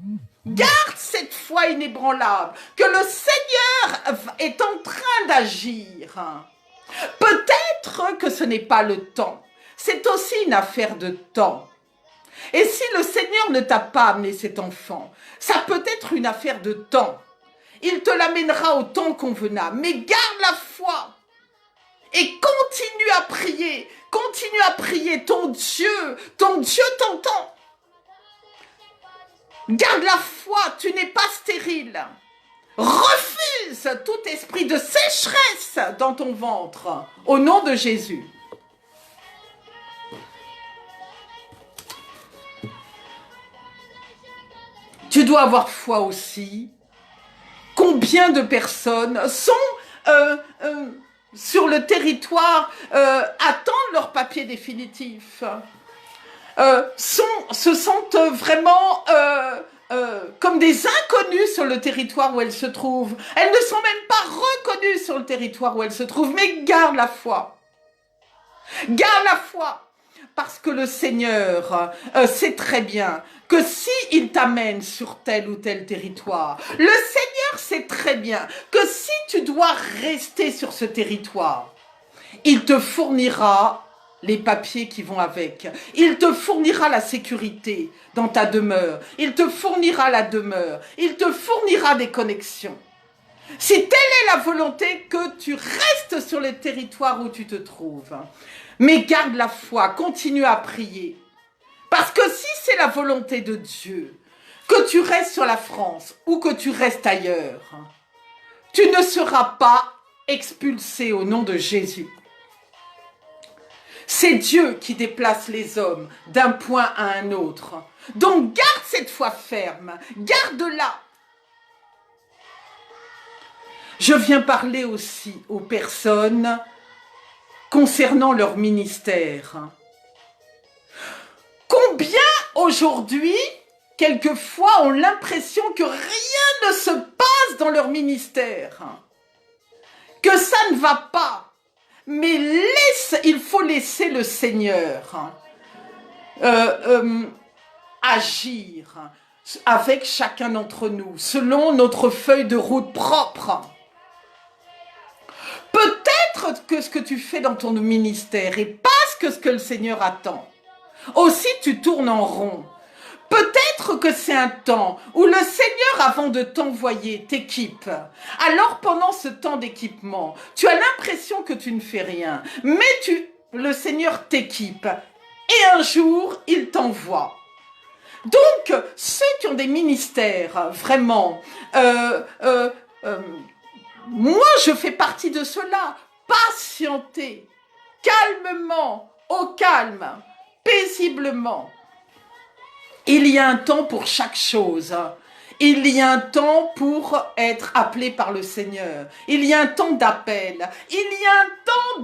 Garde cette foi inébranlable, que le Seigneur est en train d'agir. Peut-être que ce n'est pas le temps. C'est aussi une affaire de temps. Et si le Seigneur ne t'a pas amené cet enfant, ça peut être une affaire de temps. Il te l'amènera au temps convenable. Mais garde la foi. Et continue à prier. Continue à prier. Ton Dieu t'entend. Garde la foi. Tu n'es pas stérile. Refuse tout esprit de sécheresse dans ton ventre. Au nom de Jésus. Tu dois avoir foi aussi. Combien de personnes sont sur le territoire, attendent leur papier définitif, se sentent vraiment comme des inconnus sur le territoire où elles se trouvent. Elles ne sont même pas reconnues sur le territoire où elles se trouvent, mais garde la foi. Garde la foi. Parce que le Seigneur sait très bien que s'il t'amène sur tel ou tel territoire, le Seigneur sait très bien que si tu dois rester sur ce territoire, il te fournira les papiers qui vont avec. Il te fournira la sécurité dans ta demeure. Il te fournira la demeure. Il te fournira des connexions. Si telle est la volonté, que tu restes sur le territoire où tu te trouves. Mais garde la foi, continue à prier. Parce que si c'est la volonté de Dieu, que tu restes sur la France ou que tu restes ailleurs, tu ne seras pas expulsé au nom de Jésus. C'est Dieu qui déplace les hommes d'un point à un autre. Donc garde cette foi ferme, garde-la. Je viens parler aussi aux personnes concernant leur ministère. Combien aujourd'hui, quelquefois, ont l'impression que rien ne se passe dans leur ministère, que ça ne va pas. Mais il faut laisser le Seigneur agir avec chacun d'entre nous, selon notre feuille de route propre. Peut-être que ce que tu fais dans ton ministère est pas ce que le Seigneur attend. Aussi, tu tournes en rond. Peut-être que c'est un temps où le Seigneur, avant de t'envoyer, t'équipe. Alors, pendant ce temps d'équipement, tu as l'impression que tu ne fais rien. Mais le Seigneur t'équipe. Et un jour, il t'envoie. Donc, ceux qui ont des ministères, vraiment, moi, je fais partie de ceux-là. Patienter, calmement, au calme, paisiblement. Il y a un temps pour chaque chose. Il y a un temps pour être appelé par le Seigneur. Il y a un temps d'appel. Il y a un temps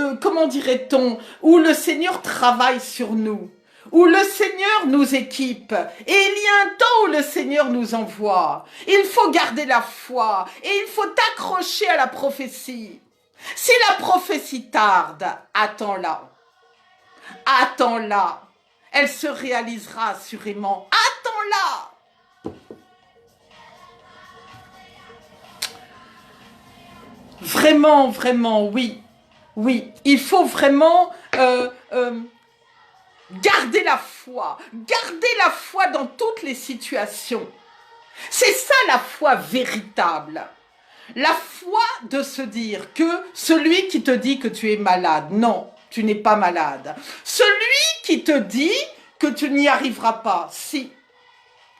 de, comment dirait-on, où le Seigneur travaille sur nous, où le Seigneur nous équipe. Et il y a un temps où le Seigneur nous envoie. Il faut garder la foi et il faut t'accrocher à la prophétie. Si la prophétie tarde, attends-la. Attends-la. Elle se réalisera assurément. Attends-la. Vraiment, vraiment, oui. Oui, il faut vraiment garder la foi. Garder la foi dans toutes les situations. C'est ça la foi véritable. La foi de se dire que celui qui te dit que tu es malade, non, tu n'es pas malade. Celui qui te dit que tu n'y arriveras pas, si,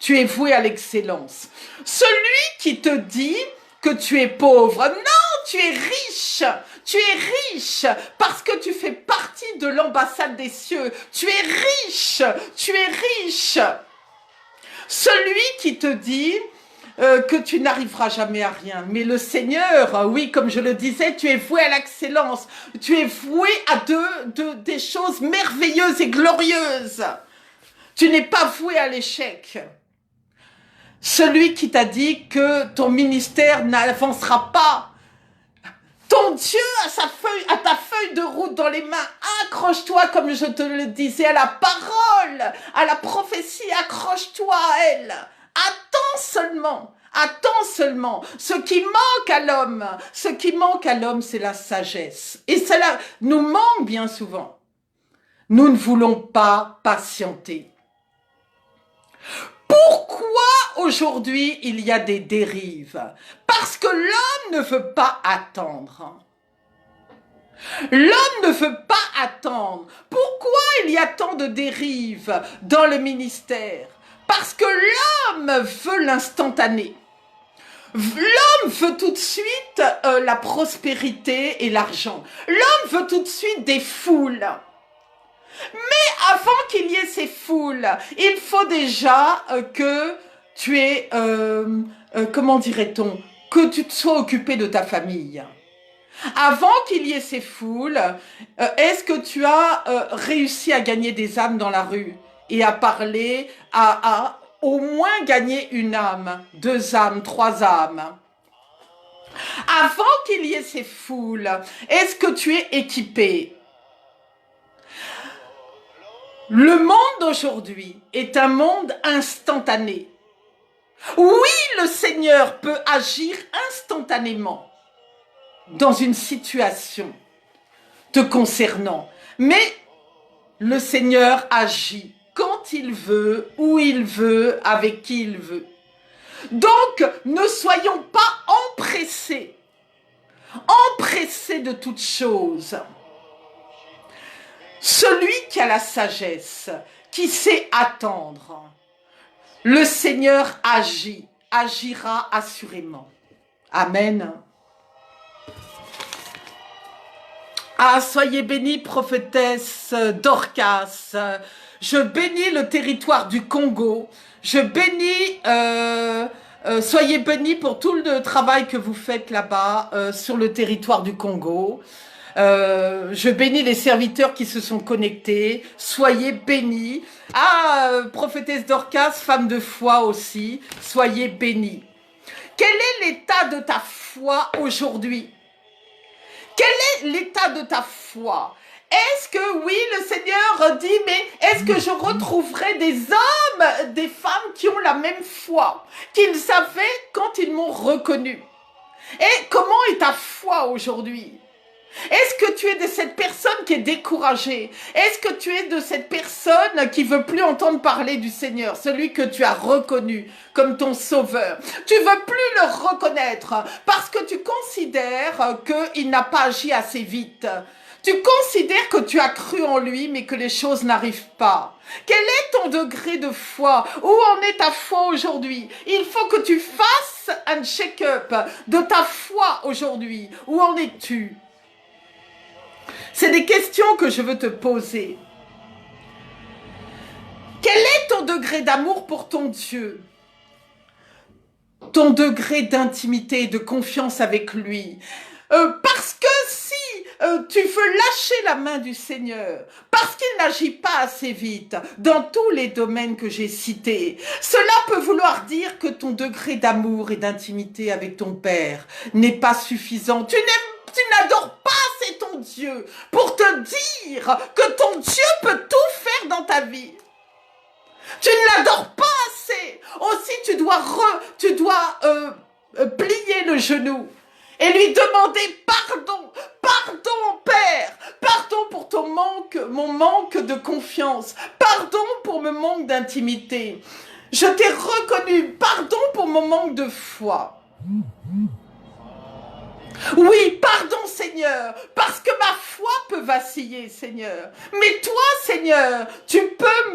tu es voué à l'excellence. Celui qui te dit que tu es pauvre, non, tu es riche. Tu es riche parce que tu fais partie de l'ambassade des cieux. Tu es riche, tu es riche. Celui qui te dit que tu n'arriveras jamais à rien. Mais le Seigneur, oui, comme je le disais, tu es voué à l'excellence. Tu es voué à des choses merveilleuses et glorieuses. Tu n'es pas voué à l'échec. Celui qui t'a dit que ton ministère n'avancera pas. Ton Dieu a ta feuille de route dans les mains. Accroche-toi, comme je te le disais, à la parole, à la prophétie. Accroche-toi à elle. Attends seulement. Ce qui manque à l'homme, c'est la sagesse. Et cela nous manque bien souvent. Nous ne voulons pas patienter. Pourquoi aujourd'hui il y a des dérives? Parce que l'homme ne veut pas attendre. L'homme ne veut pas attendre. Pourquoi il y a tant de dérives dans le ministère? Parce que l'homme veut l'instantané. L'homme veut tout de suite la prospérité et l'argent. L'homme veut tout de suite des foules. Mais avant qu'il y ait ces foules, il faut déjà que tu aies, comment dirait-on, que tu te sois occupé de ta famille. Avant qu'il y ait ces foules, est-ce que tu as réussi à gagner des âmes dans la rue et à parler, à au moins gagner une âme, 2 âmes, 3 âmes? Avant qu'il y ait ces foules, est-ce que tu es équipé? Le monde d'aujourd'hui est un monde instantané. Oui, le Seigneur peut agir instantanément dans une situation. te concernant. Mais le Seigneur agit quand il veut, où il veut, avec qui il veut. Donc, ne soyons pas empressés de toutes choses. Celui qui a la sagesse, qui sait attendre, le Seigneur agira assurément. Amen. Ah, soyez bénis, prophétesse Dorcas. Je bénis le territoire du Congo. Je bénis, soyez bénis pour tout le travail que vous faites là-bas sur le territoire du Congo. Je bénis les serviteurs qui se sont connectés. Soyez bénis. Ah, prophétesse Dorcas, femme de foi aussi. Soyez bénis. Quel est l'état de ta foi aujourd'hui? Quel est l'état de ta foi? Est-ce que oui, le Seigneur dit, mais est-ce que je retrouverai des hommes, des femmes qui ont la même foi qu'ils avaient quand ils m'ont reconnu? Et comment est ta foi aujourd'hui? Est-ce que tu es de cette personne qui est découragée? Est-ce que tu es de cette personne qui veut plus entendre parler du Seigneur, celui que tu as reconnu comme ton sauveur? Tu veux plus le reconnaître parce que tu considères qu'il n'a pas agi assez vite. Tu considères que tu as cru en lui, mais que les choses n'arrivent pas. Quel est ton degré de foi? Où en est ta foi aujourd'hui? Il faut que tu fasses un check-up de ta foi aujourd'hui. Où en es-tu? C'est des questions que je veux te poser. Quel est ton degré d'amour pour ton Dieu? Ton degré d'intimité et de confiance avec lui? Parce que si tu veux lâcher la main du Seigneur, parce qu'il n'agit pas assez vite dans tous les domaines que j'ai cités, cela peut vouloir dire que ton degré d'amour et d'intimité avec ton Père n'est pas suffisant. Tu n'adores pas assez ton Dieu pour te dire que ton Dieu peut tout faire dans ta vie. Tu ne l'adores pas assez. Aussi, tu dois plier le genou et lui demander pardon. Pardon, Père. Pardon pour mon manque de confiance. Pardon pour mon manque d'intimité. Je t'ai reconnu. Pardon pour mon manque de foi. Oui, pardon Seigneur, parce que ma foi peut vaciller Seigneur. Mais toi Seigneur, tu peux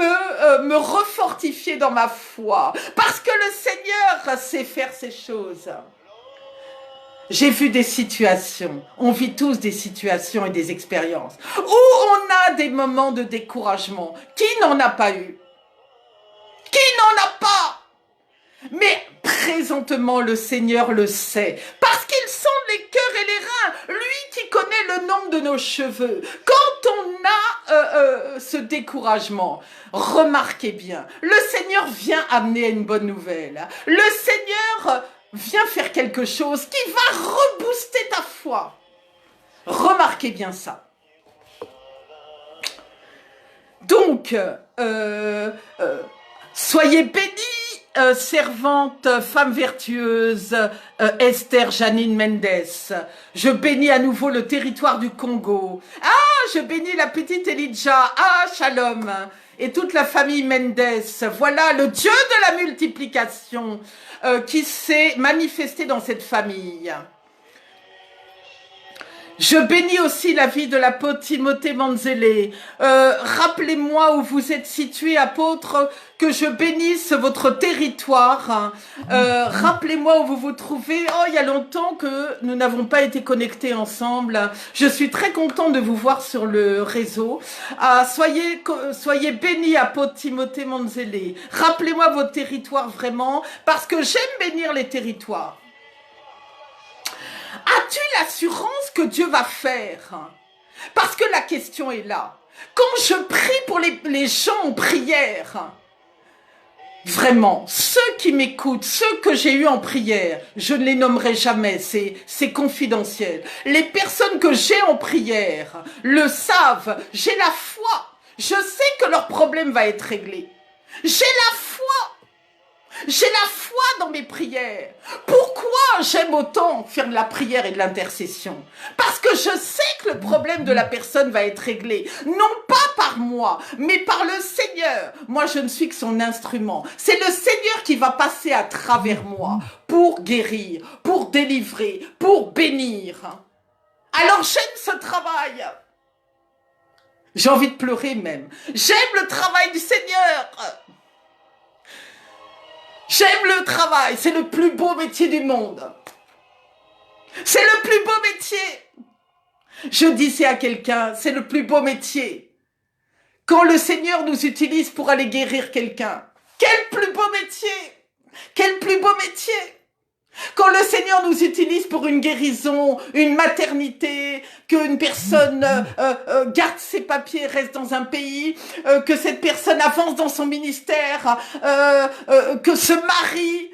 me refortifier dans ma foi. Parce que le Seigneur sait faire ces choses. J'ai vu des situations, on vit tous des situations et des expériences, où on a des moments de découragement. Qui n'en a pas eu? Qui n'en a pas? Mais présentement, le Seigneur le sait, parce qu'il sonde les cœurs et les reins, lui qui connaît le nombre de nos cheveux. Quand on a ce découragement, remarquez bien, le Seigneur vient amener une bonne nouvelle. Le Seigneur vient faire quelque chose qui va rebooster ta foi. Remarquez bien ça. Donc, soyez bénis, servante, femme vertueuse, Esther Janine Mendes. Je bénis à nouveau le territoire du Congo. Ah, je bénis la petite Elijah. Ah, shalom. Et toute la famille Mendes. Voilà le Dieu de la multiplication qui s'est manifesté dans cette famille. Je bénis aussi la vie de l'apôtre Timothée Manzele. Rappelez-moi où vous êtes situé, apôtre, que je bénisse votre territoire. Rappelez-moi où vous vous trouvez. Oh, il y a longtemps que nous n'avons pas été connectés ensemble. Je suis très content de vous voir sur le réseau. Soyez bénis, apôtre Timothée Manzele. Rappelez-moi votre territoire vraiment, parce que j'aime bénir les territoires. As-tu l'assurance que Dieu va faire? Parce que la question est là. Quand je prie pour les gens en prière, vraiment, ceux qui m'écoutent, ceux que j'ai eus en prière, je ne les nommerai jamais, c'est confidentiel. Les personnes que j'ai en prière le savent, j'ai la foi. Je sais que leur problème va être réglé. J'ai la foi. J'ai la foi dans mes prières. Pourquoi j'aime autant faire de la prière et de l'intercession? Parce que je sais que le problème de la personne va être réglé. Non pas par moi, mais par le Seigneur. Moi, je ne suis que son instrument. C'est le Seigneur qui va passer à travers moi pour guérir, pour délivrer, pour bénir. Alors j'aime ce travail. J'ai envie de pleurer même. J'aime le travail du Seigneur. J'aime le travail, c'est le plus beau métier du monde. C'est le plus beau métier. Je disais à quelqu'un, c'est le plus beau métier. Quand le Seigneur nous utilise pour aller guérir quelqu'un, quel plus beau métier! Quel plus beau métier! Quand le Seigneur nous utilise pour une guérison, une maternité, qu'une personne garde ses papiers, reste dans un pays, que cette personne avance dans son ministère, que se marie,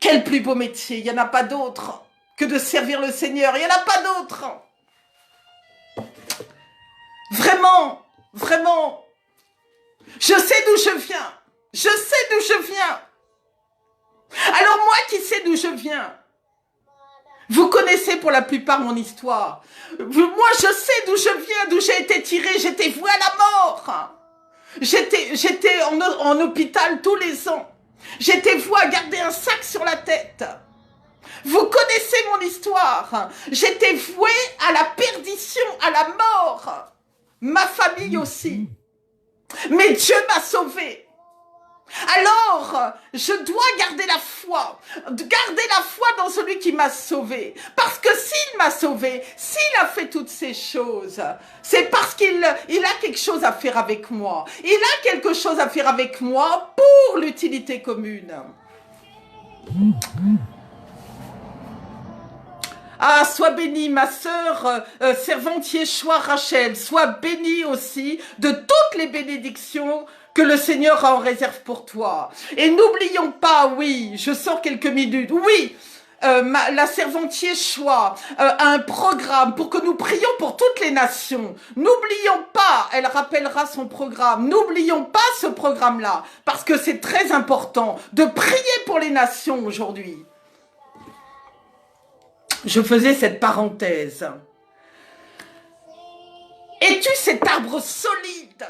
quel plus beau métier! Il n'y en a pas d'autre que de servir le Seigneur. Il n'y en a pas d'autre. Vraiment, vraiment. Je sais d'où je viens. Je sais d'où je viens. Alors moi qui sais d'où je viens, vous connaissez pour la plupart mon histoire. Moi je sais d'où je viens, d'où j'ai été tirée, j'étais vouée à la mort. J'étais en hôpital tous les ans. J'étais vouée à garder un sac sur la tête. Vous connaissez mon histoire. J'étais vouée à la perdition, à la mort. Ma famille aussi. Mais Dieu m'a sauvée. Alors, je dois garder la foi dans celui qui m'a sauvé. Parce que s'il m'a sauvé, s'il a fait toutes ces choses, c'est parce qu'il a quelque chose à faire avec moi. Il a quelque chose à faire avec moi pour l'utilité commune. Ah, sois bénie, ma sœur, servante Yeshua Rachel, sois bénie aussi de toutes les bénédictions que le Seigneur a en réserve pour toi. Et n'oublions pas, oui, je sors quelques minutes, oui, la servante Yeshua a un programme pour que nous prions pour toutes les nations. N'oublions pas, elle rappellera son programme, n'oublions pas ce programme-là, parce que c'est très important de prier pour les nations aujourd'hui. Je faisais cette parenthèse. Es-tu cet arbre solide,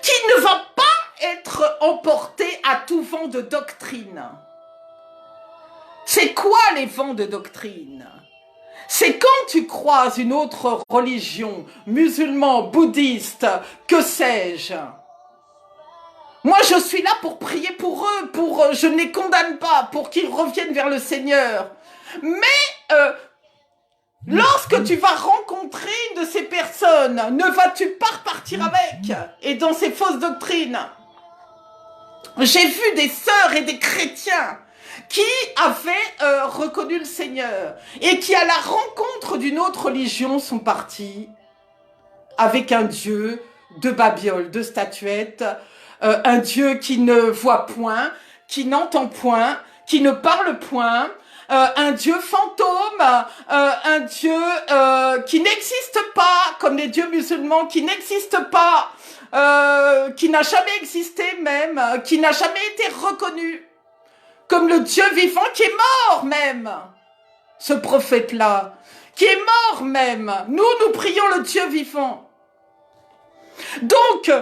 qui ne va pas être emporté à tout vent de doctrine? C'est quoi les vents de doctrine? C'est quand tu croises une autre religion, musulman, bouddhiste, que sais-je. Moi, je suis là pour prier pour eux, je ne les condamne pas, pour qu'ils reviennent vers le Seigneur. Mais lorsque tu vas rencontrer une de ces personnes, ne vas-tu pas repartir avec et dans ces fausses doctrines? J'ai vu des sœurs et des chrétiens qui avaient reconnu le Seigneur et qui, à la rencontre d'une autre religion, sont partis avec un Dieu de babioles, de statuettes, un Dieu qui ne voit point, qui n'entend point, qui ne parle point, un Dieu fantôme, un Dieu qui n'existe pas, comme les dieux musulmans, qui n'existe pas, qui n'a jamais existé même, qui n'a jamais été reconnu, comme le Dieu vivant qui est mort même, ce prophète-là, qui est mort même. Nous prions le Dieu vivant. Donc,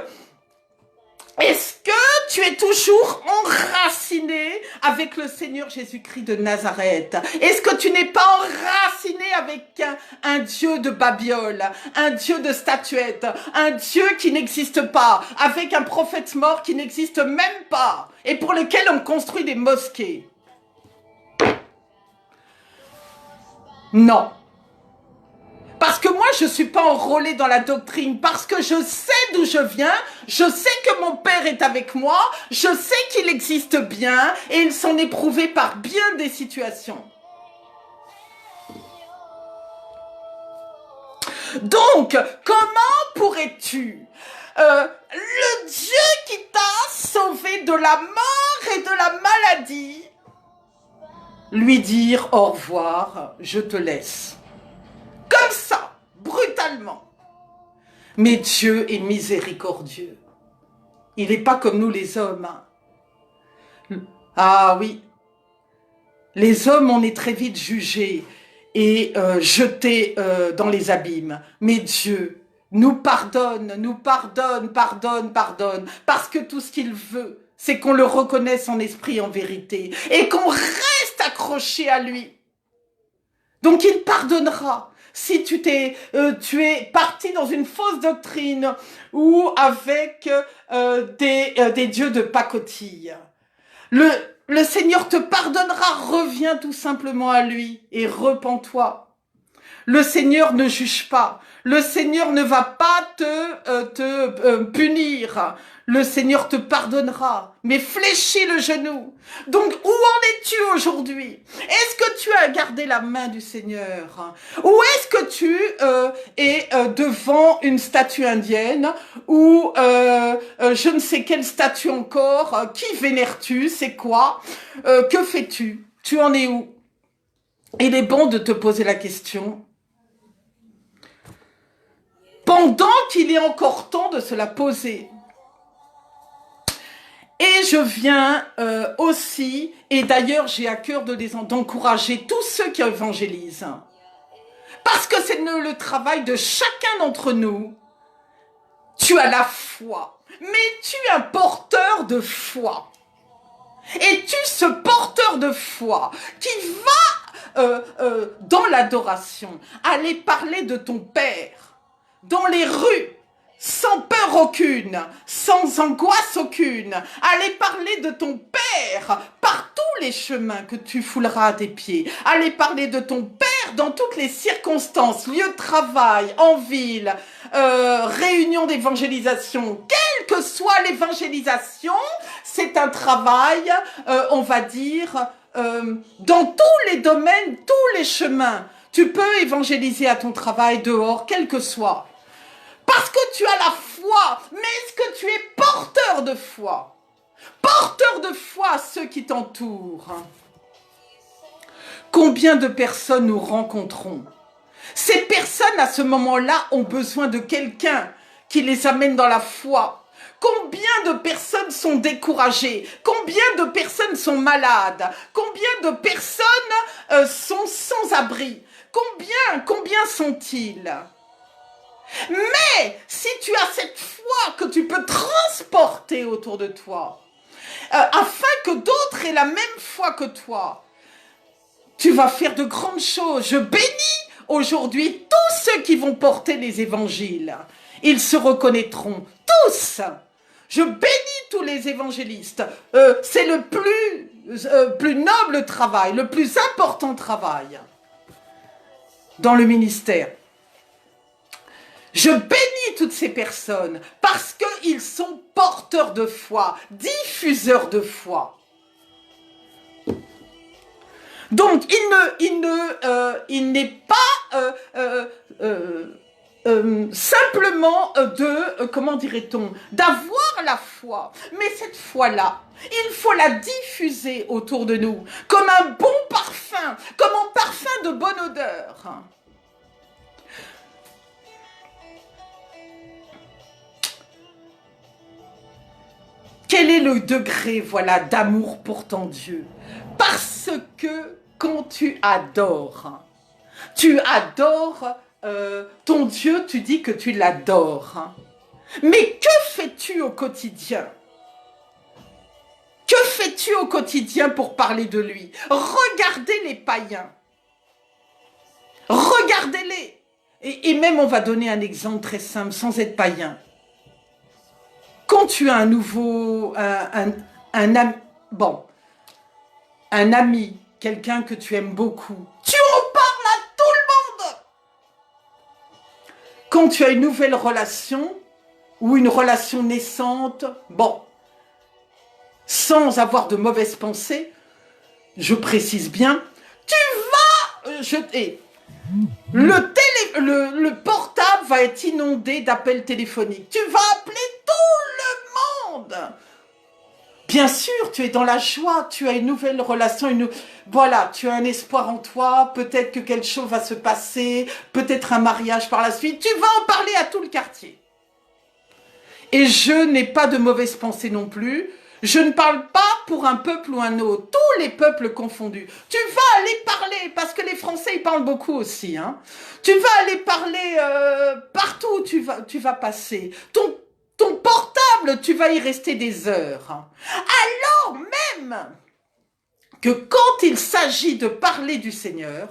est-ce que tu es toujours enraciné avec le Seigneur Jésus-Christ de Nazareth? Est-ce que tu n'es pas enraciné avec un Dieu de babiole, un Dieu de statuette, un Dieu qui n'existe pas, avec un prophète mort qui n'existe même pas et pour lequel on construit des mosquées? Non. Parce que moi, je ne suis pas enrôlée dans la doctrine, parce que je sais d'où je viens, je sais que mon Père est avec moi, je sais qu'il existe bien, et il s'en est prouvé par bien des situations. Donc, comment pourrais-tu, le Dieu qui t'a sauvé de la mort et de la maladie, lui dire au revoir, je te laisse? Comme ça, brutalement. Mais Dieu est miséricordieux. Il n'est pas comme nous les hommes. Ah oui, les hommes, on est très vite jugés et jetés dans les abîmes. Mais Dieu nous pardonne, pardonne, parce que tout ce qu'il veut, c'est qu'on le reconnaisse en esprit et en vérité, et qu'on reste accroché à lui. Donc il pardonnera. Si tu es parti dans une fausse doctrine ou avec des dieux de pacotille, le Seigneur te pardonnera, reviens tout simplement à lui et repens-toi. Le Seigneur ne juge pas. Le Seigneur ne va pas te punir. Le Seigneur te pardonnera. Mais fléchis le genou. Donc, où en es-tu aujourd'hui? Est-ce que tu as gardé la main du Seigneur? Ou est-ce que tu es devant une statue indienne ou je ne sais quelle statue encore? Qui vénères-tu? C'est quoi? Que fais-tu? Tu en es où? Il est bon de te poser la question pendant qu'il est encore temps de se la poser. Et je viens aussi, et d'ailleurs j'ai à cœur d'encourager tous ceux qui évangélisent. Parce que c'est le travail de chacun d'entre nous. Tu as la foi, mais tu es un porteur de foi. Et tu, ce porteur de foi, qui va dans l'adoration, aller parler de ton Père, dans les rues, sans peur aucune, sans angoisse aucune, aller parler de ton Père par tous les chemins que tu fouleras à tes pieds, aller parler de ton Père dans toutes les circonstances, lieu de travail, en ville, réunion d'évangélisation, quelle que soit l'évangélisation, c'est un travail, on va dire, dans tous les domaines, tous les chemins. Tu peux évangéliser à ton travail, dehors, quel que soit. Parce que tu as la foi, mais est-ce que tu es porteur de foi? Porteur de foi à ceux qui t'entourent. Combien de personnes nous rencontrons? Ces personnes, à ce moment-là, ont besoin de quelqu'un qui les amène dans la foi. Combien de personnes sont découragées? Combien de personnes sont malades? Combien de personnes sont sans abri? Combien sont-ils? Mais si tu as cette foi que tu peux transporter autour de toi, afin que d'autres aient la même foi que toi, tu vas faire de grandes choses. Je bénis aujourd'hui tous ceux qui vont porter les évangiles. Ils se reconnaîtront tous. Je bénis tous les évangélistes. C'est le plus noble travail, le plus important travail dans le ministère. Je bénis toutes ces personnes parce qu'ils sont porteurs de foi, diffuseurs de foi. Donc, il n'est pas simplement comment dirait-on, d'avoir la foi. Mais cette foi-là, il faut la diffuser autour de nous comme un bon parfum, comme un parfum de bonne odeur. Quel est le degré, voilà, d'amour pour ton Dieu? Parce que quand tu adores ton Dieu, tu dis que tu l'adores. Mais que fais-tu au quotidien? Que fais-tu au quotidien pour parler de lui? Regardez les païens. Regardez-les. Et même, on va donner un exemple très simple, sans être païen. Quand tu as un nouveau, un ami, quelqu'un que tu aimes beaucoup, tu en parles à tout le monde. Quand tu as une nouvelle relation ou une relation naissante, sans avoir de mauvaises pensées, je précise bien, tu vas jeter. Le portable va être inondé d'appels téléphoniques. Tu vas appeler tout le monde. Bien sûr, tu es dans la joie, tu as une nouvelle relation, voilà, tu as un espoir en toi, peut-être que quelque chose va se passer, peut-être un mariage par la suite. Tu vas en parler à tout le quartier. Et je n'ai pas de mauvaise pensée non plus. Je ne parle pas pour un peuple ou un autre, tous les peuples confondus. Tu vas aller parler, parce que les Français, ils parlent beaucoup aussi. Hein. Tu vas aller parler partout où tu vas passer. Ton portable, tu vas y rester des heures. Alors même que quand il s'agit de parler du Seigneur,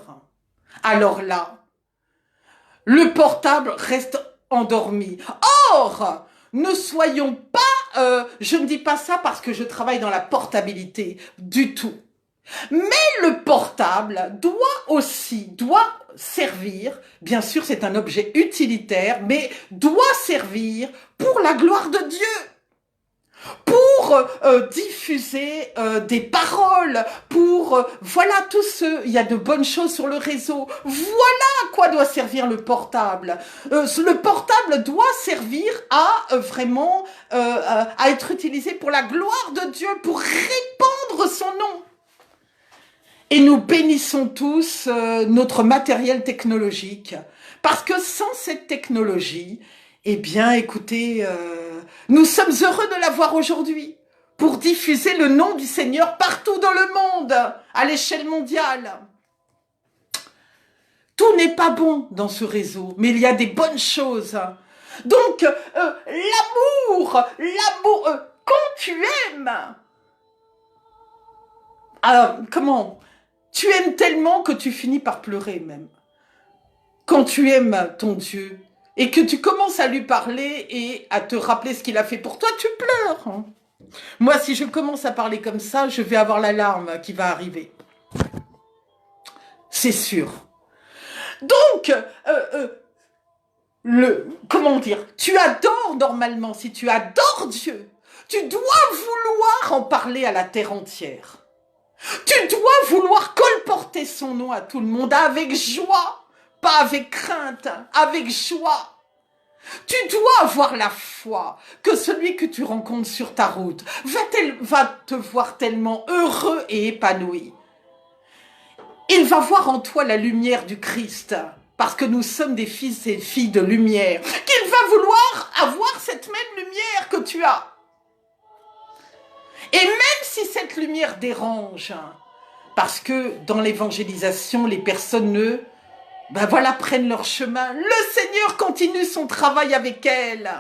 alors là, le portable reste endormi. Or, ne soyons pas, je ne dis pas ça parce que je travaille dans la portabilité, du tout. Mais le portable doit servir, bien sûr c'est un objet utilitaire, mais doit servir pour la gloire de Dieu. Pour diffuser des paroles, pour voilà tout ce, il y a de bonnes choses sur le réseau. Voilà à quoi doit servir le portable. Le portable doit servir à vraiment à être utilisé pour la gloire de Dieu, pour répandre son nom. Et nous bénissons tous notre matériel technologique, parce que sans cette technologie, eh bien, écoutez, nous sommes heureux de l'avoir aujourd'hui pour diffuser le nom du Seigneur partout dans le monde, à l'échelle mondiale. Tout n'est pas bon dans ce réseau, mais il y a des bonnes choses. Donc, l'amour, quand tu aimes, comment? Tu aimes tellement que tu finis par pleurer même. Quand tu aimes ton Dieu, et que tu commences à lui parler et à te rappeler ce qu'il a fait pour toi, tu pleures. Hein. Moi, si je commence à parler comme ça, je vais avoir la larme qui va arriver. C'est sûr. Donc, comment dire, tu adores normalement, si tu adores Dieu, tu dois vouloir en parler à la terre entière. Tu dois vouloir colporter son nom à tout le monde avec joie. Pas avec crainte, avec joie. Tu dois avoir la foi que celui que tu rencontres sur ta route va te voir tellement heureux et épanoui. Il va voir en toi la lumière du Christ, parce que nous sommes des fils et filles de lumière, qu'il va vouloir avoir cette même lumière que tu as. Et même si cette lumière dérange, parce que dans l'évangélisation, les personnes prennent leur chemin. Le Seigneur continue son travail avec elles.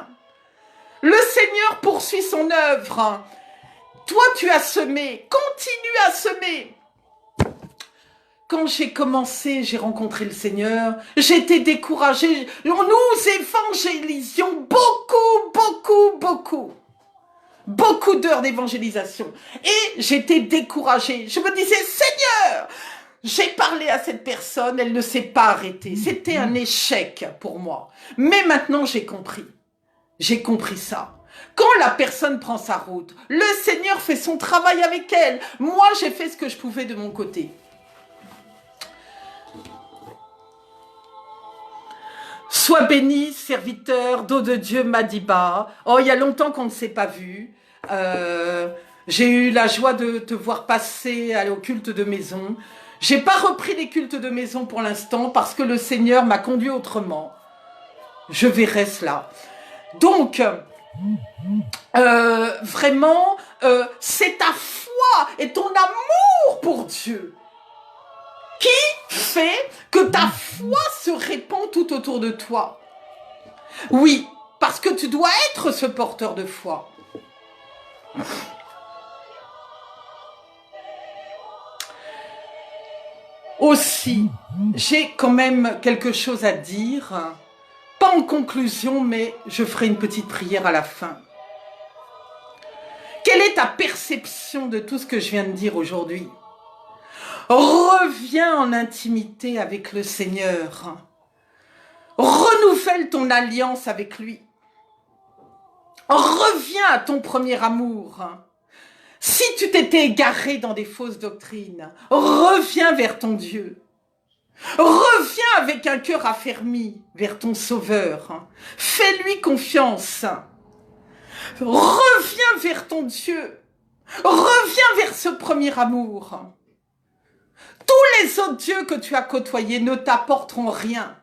Le Seigneur poursuit son œuvre. Toi, tu as semé. Continue à semer. Quand j'ai commencé, j'ai rencontré le Seigneur. J'étais découragée. Nous évangélisions beaucoup. Beaucoup d'heures d'évangélisation. Et j'étais découragée. Je me disais, Seigneur, j'ai parlé à cette personne, elle ne s'est pas arrêtée. C'était un échec pour moi. Mais maintenant, j'ai compris. J'ai compris ça. Quand la personne prend sa route, le Seigneur fait son travail avec elle. Moi, j'ai fait ce que je pouvais de mon côté. Sois béni, serviteur d'eau de Dieu Madiba. Oh, il y a longtemps qu'on ne s'est pas vu. J'ai eu la joie de te voir passer au culte de maison. J'ai pas repris les cultes de maison pour l'instant parce que le Seigneur m'a conduit autrement. Je verrai cela. Donc, vraiment, c'est ta foi et ton amour pour Dieu qui fait que ta foi se répand tout autour de toi. Oui, parce que tu dois être ce porteur de foi. Aussi, j'ai quand même quelque chose à dire, pas en conclusion, mais je ferai une petite prière à la fin. Quelle est ta perception de tout ce que je viens de dire aujourd'hui? Reviens en intimité avec le Seigneur. Renouvelle ton alliance avec lui. Reviens à ton premier amour. Si tu t'étais égaré dans des fausses doctrines, reviens vers ton Dieu. Reviens avec un cœur affermi vers ton Sauveur. Fais-lui confiance. Reviens vers ton Dieu. Reviens vers ce premier amour. Tous les autres dieux que tu as côtoyés ne t'apporteront rien.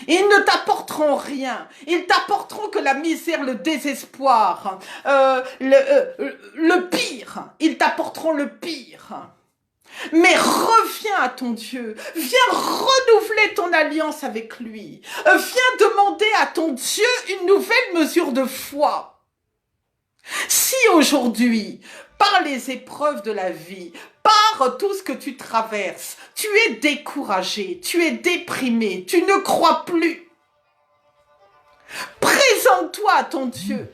Ils ne t'apporteront rien. Ils t'apporteront que la misère, le désespoir, le pire. Ils t'apporteront le pire. Mais reviens à ton Dieu. Viens renouveler ton alliance avec lui. Viens demander à ton Dieu une nouvelle mesure de foi. Si aujourd'hui, par les épreuves de la vie, par tout ce que tu traverses, tu es découragé, tu es déprimé, tu ne crois plus, présente-toi à ton Dieu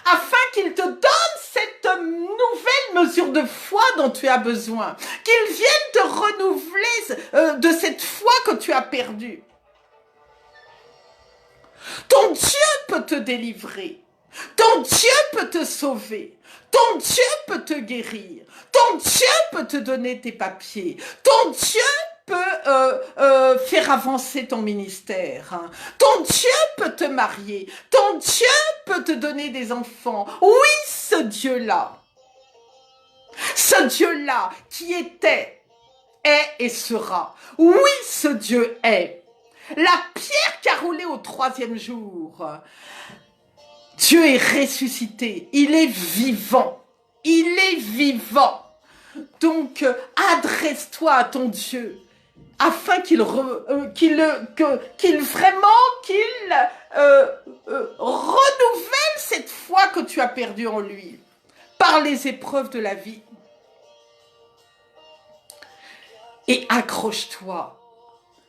afin qu'il te donne cette nouvelle mesure de foi dont tu as besoin, qu'il vienne te renouveler de cette foi que tu as perdue. Ton Dieu peut te délivrer. Ton Dieu peut te sauver. Ton Dieu peut te guérir. Ton Dieu peut te donner tes papiers. Ton Dieu peut faire avancer ton ministère. Ton Dieu peut te marier. Ton Dieu peut te donner des enfants. Oui, ce Dieu-là. Ce Dieu-là qui était, est et sera. Oui, ce Dieu est. La pierre qui a roulé au 3e jour. Dieu est ressuscité, il est vivant, il est vivant. Donc, adresse-toi à ton Dieu, afin qu'il renouvelle cette foi que tu as perdue en lui, par les épreuves de la vie. Et accroche-toi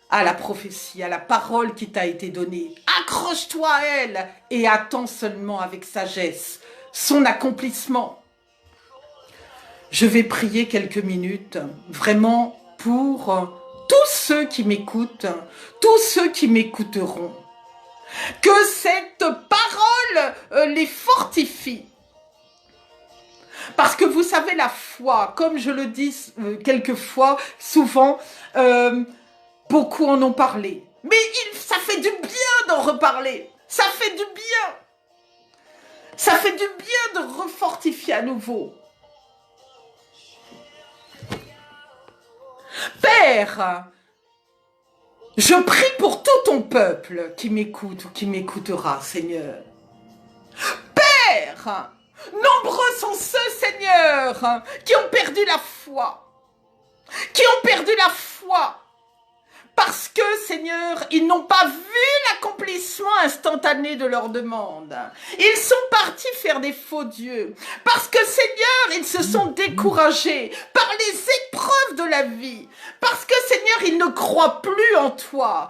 à la prophétie, à la parole qui t'a été donnée. Accroche-toi à elle et attends seulement avec sagesse son accomplissement. Je vais prier quelques minutes, vraiment pour tous ceux qui m'écoutent, tous ceux qui m'écouteront. Que cette parole les fortifie. Parce que vous savez, la foi, comme je le dis quelquefois, souvent, beaucoup en ont parlé. Mais ça fait du bien d'en reparler. Ça fait du bien. Ça fait du bien de refortifier à nouveau. Père, je prie pour tout ton peuple qui m'écoute ou qui m'écoutera, Seigneur. Père, nombreux sont ceux, Seigneur, qui ont perdu la foi. Qui ont perdu la foi. Parce que, Seigneur, ils n'ont pas vu l'accomplissement instantané de leur demande. Ils sont partis faire des faux dieux. Parce que, Seigneur, ils se sont découragés par les épreuves de la vie. Parce que, Seigneur, ils ne croient plus en toi.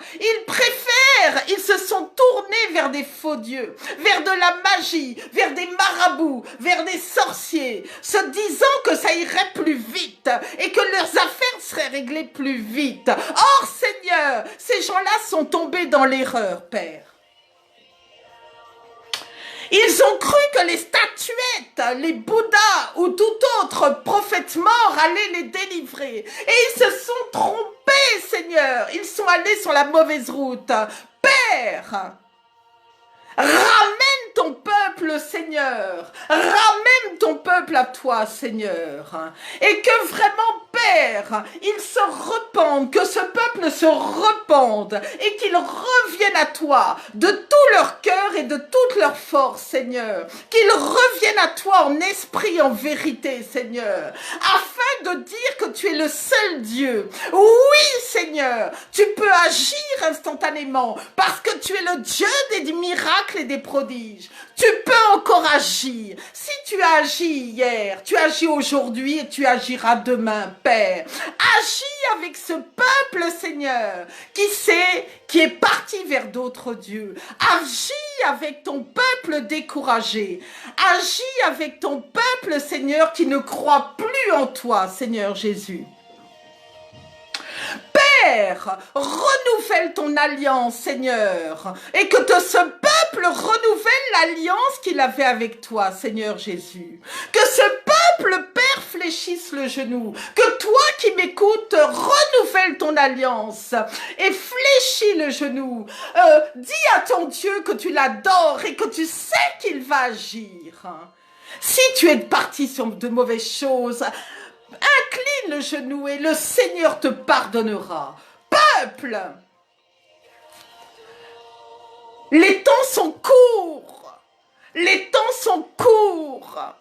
Ils se sont tournés vers des faux dieux, vers de la magie, vers des marabouts, vers des sorciers, se disant que ça irait plus vite et que leurs affaires seraient réglées plus vite. Or, Seigneur, ces gens-là sont tombés dans l'erreur, Père. Ils ont cru que les statuettes, les Bouddhas ou tout autre prophète mort allaient les délivrer. Et ils se sont trompés, Seigneur. Ils sont allés sur la mauvaise route. Père, ramène ton peuple, Seigneur. Ramène ton peuple à toi, Seigneur. Et que vraiment, Père, ils se repentent, que ce peuple se repente et qu'ils reviennent à toi de tout leur cœur et de toute leur force, Seigneur. Qu'ils reviennent à toi en esprit, en vérité, Seigneur, afin de dire que tu es le seul Dieu. Oui, Seigneur, tu peux agir instantanément parce que tu es le Dieu des miracles et des prodiges. Tu peux encore agir. Si tu as agi hier, tu agis aujourd'hui et tu agiras demain, Père. Agis avec ce peuple, Seigneur, qui est parti vers d'autres dieux. Agis avec ton peuple découragé. Agis avec ton peuple, Seigneur, qui ne croit plus en toi, Seigneur Jésus. Père, renouvelle ton alliance, Seigneur, et que ce peuple renouvelle l'alliance qu'il avait avec toi, Seigneur Jésus. Que ce peuple, Père, fléchisse le genou. Que toi qui m'écoutes, renouvelle ton alliance et fléchis le genou. Dis à ton Dieu que tu l'adores et que tu sais qu'il va agir. Si tu es parti sur de mauvaises choses, incline le genou et le Seigneur te pardonnera. Peuple, Les temps sont courts. Les temps sont courts.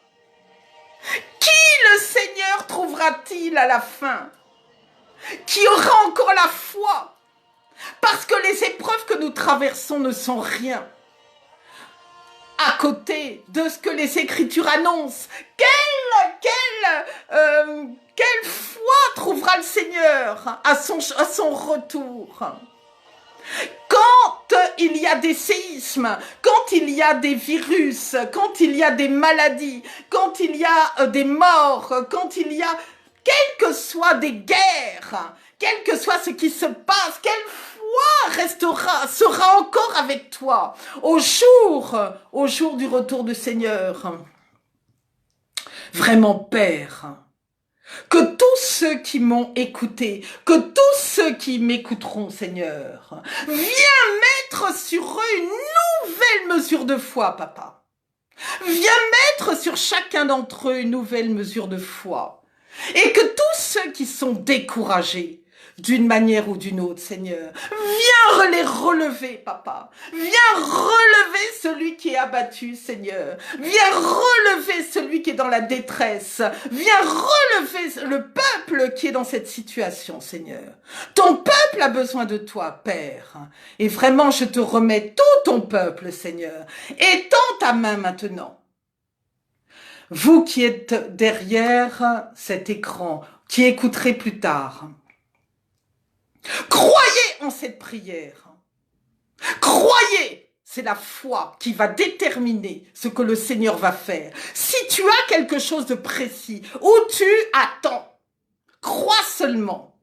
Qui le Seigneur trouvera-t-il à la fin? Qui aura encore la foi? Parce que les épreuves que nous traversons ne sont rien à côté de ce que les Écritures annoncent. Quelle foi trouvera le Seigneur à son retour? Quand il y a des séismes, quand il y a des virus, quand il y a des maladies, quand il y a des morts, quand il y a, quelles que soient des guerres, quel que soit ce qui se passe, quelle foi sera encore avec toi au jour du retour du Seigneur. Vraiment, Père, que tous ceux qui m'ont écouté, que tous ceux qui m'écouteront, Seigneur, viens mettre sur eux une nouvelle mesure de foi, Papa. Viens mettre sur chacun d'entre eux une nouvelle mesure de foi. Et que tous ceux qui sont découragés, d'une manière ou d'une autre, Seigneur, viens les relever, Papa. Viens relever celui qui est abattu, Seigneur. Viens relever celui qui est dans la détresse. Viens relever le peuple qui est dans cette situation, Seigneur. Ton peuple a besoin de toi, Père. Et vraiment, je te remets tout ton peuple, Seigneur. Étends ta main maintenant. Vous qui êtes derrière cet écran, qui écouterez plus tard, croyez en cette prière. Croyez, c'est la foi qui va déterminer ce que le Seigneur va faire. Si tu as quelque chose de précis, où tu attends, crois seulement.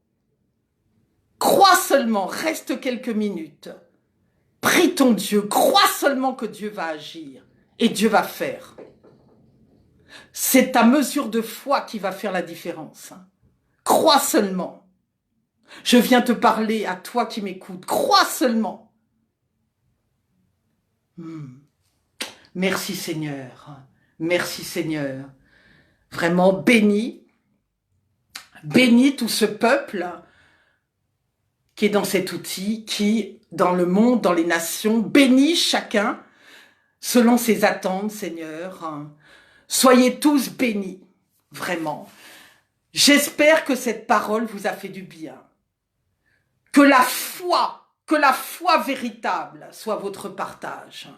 Crois seulement, reste quelques minutes. Prie ton Dieu, crois seulement que Dieu va agir et Dieu va faire. C'est ta mesure de foi qui va faire la différence. Crois seulement. Je viens te parler à toi qui m'écoutes. Crois seulement. Merci Seigneur. Merci Seigneur. Vraiment bénis. Bénis tout ce peuple qui est dans cet outil, qui, dans le monde, dans les nations, bénis chacun selon ses attentes, Seigneur. Soyez tous bénis, vraiment. J'espère que cette parole vous a fait du bien. Que la foi véritable soit votre partage.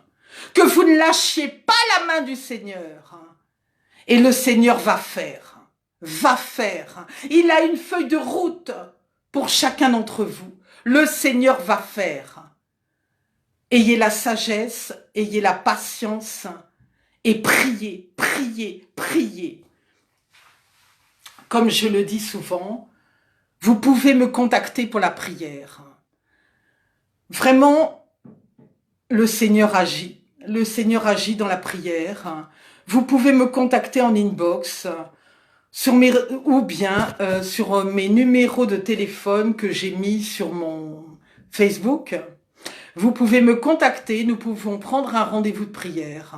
Que vous ne lâchiez pas la main du Seigneur. Et le Seigneur va faire. Il a une feuille de route pour chacun d'entre vous. Le Seigneur va faire. Ayez la sagesse, ayez la patience et priez, priez, priez. Comme je le dis souvent, vous pouvez me contacter pour la prière. Vraiment, le Seigneur agit. Le Seigneur agit dans la prière. Vous pouvez me contacter en inbox sur sur mes numéros de téléphone que j'ai mis sur mon Facebook. Vous pouvez me contacter, nous pouvons prendre un rendez-vous de prière.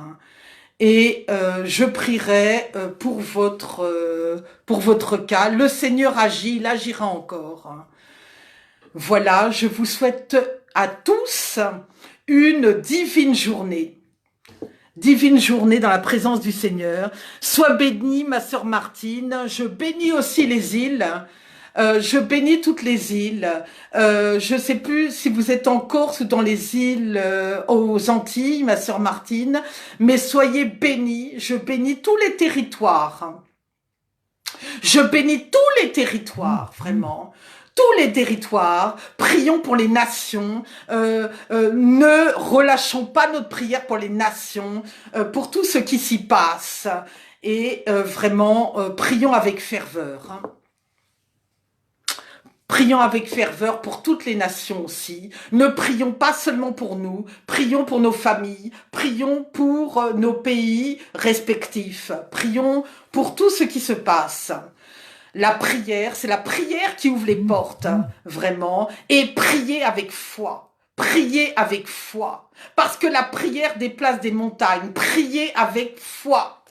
Et je prierai pour votre cas. Le Seigneur agit, il agira encore. Voilà, je vous souhaite à tous une divine journée. Divine journée dans la présence du Seigneur. Sois bénie, ma sœur Martine. Je bénis aussi les îles. Je bénis toutes les îles. Je ne sais plus si vous êtes en Corse ou dans les îles aux Antilles, ma sœur Martine, mais soyez bénis. Je bénis tous les territoires. Je bénis tous les territoires, vraiment. Tous les territoires. Prions pour les nations. Ne relâchons pas notre prière pour les nations, pour tout ce qui s'y passe. Et vraiment, prions avec ferveur. Prions avec ferveur pour toutes les nations aussi. Ne prions pas seulement pour nous, prions pour nos familles, prions pour nos pays respectifs, prions pour tout ce qui se passe. La prière, c'est la prière qui ouvre les portes, vraiment, et priez avec foi. Priez avec foi, parce que la prière déplace des montagnes. Priez avec foi.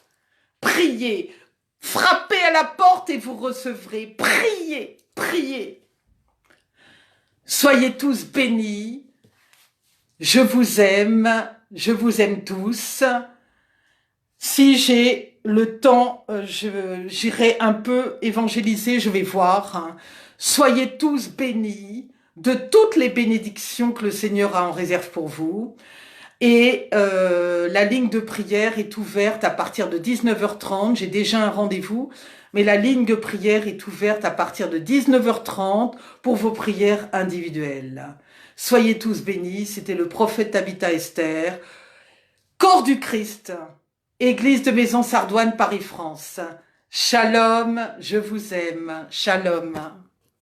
Priez. Frappez à la porte et vous recevrez. Priez, priez. Soyez tous bénis je vous aime tous. Si j'ai le temps, j'irai un peu évangéliser, je vais voir. Hein. Soyez tous bénis de toutes les bénédictions que le Seigneur a en réserve pour vous. Et la ligne de prière est ouverte à partir de 19h30. J'ai déjà un rendez-vous, mais la ligne de prière est ouverte à partir de 19h30 pour vos prières individuelles. Soyez tous bénis. C'était le prophète Tabitha Esther, corps du Christ, Église de Maison Sardoine, Paris-France. Shalom, je vous aime. Shalom.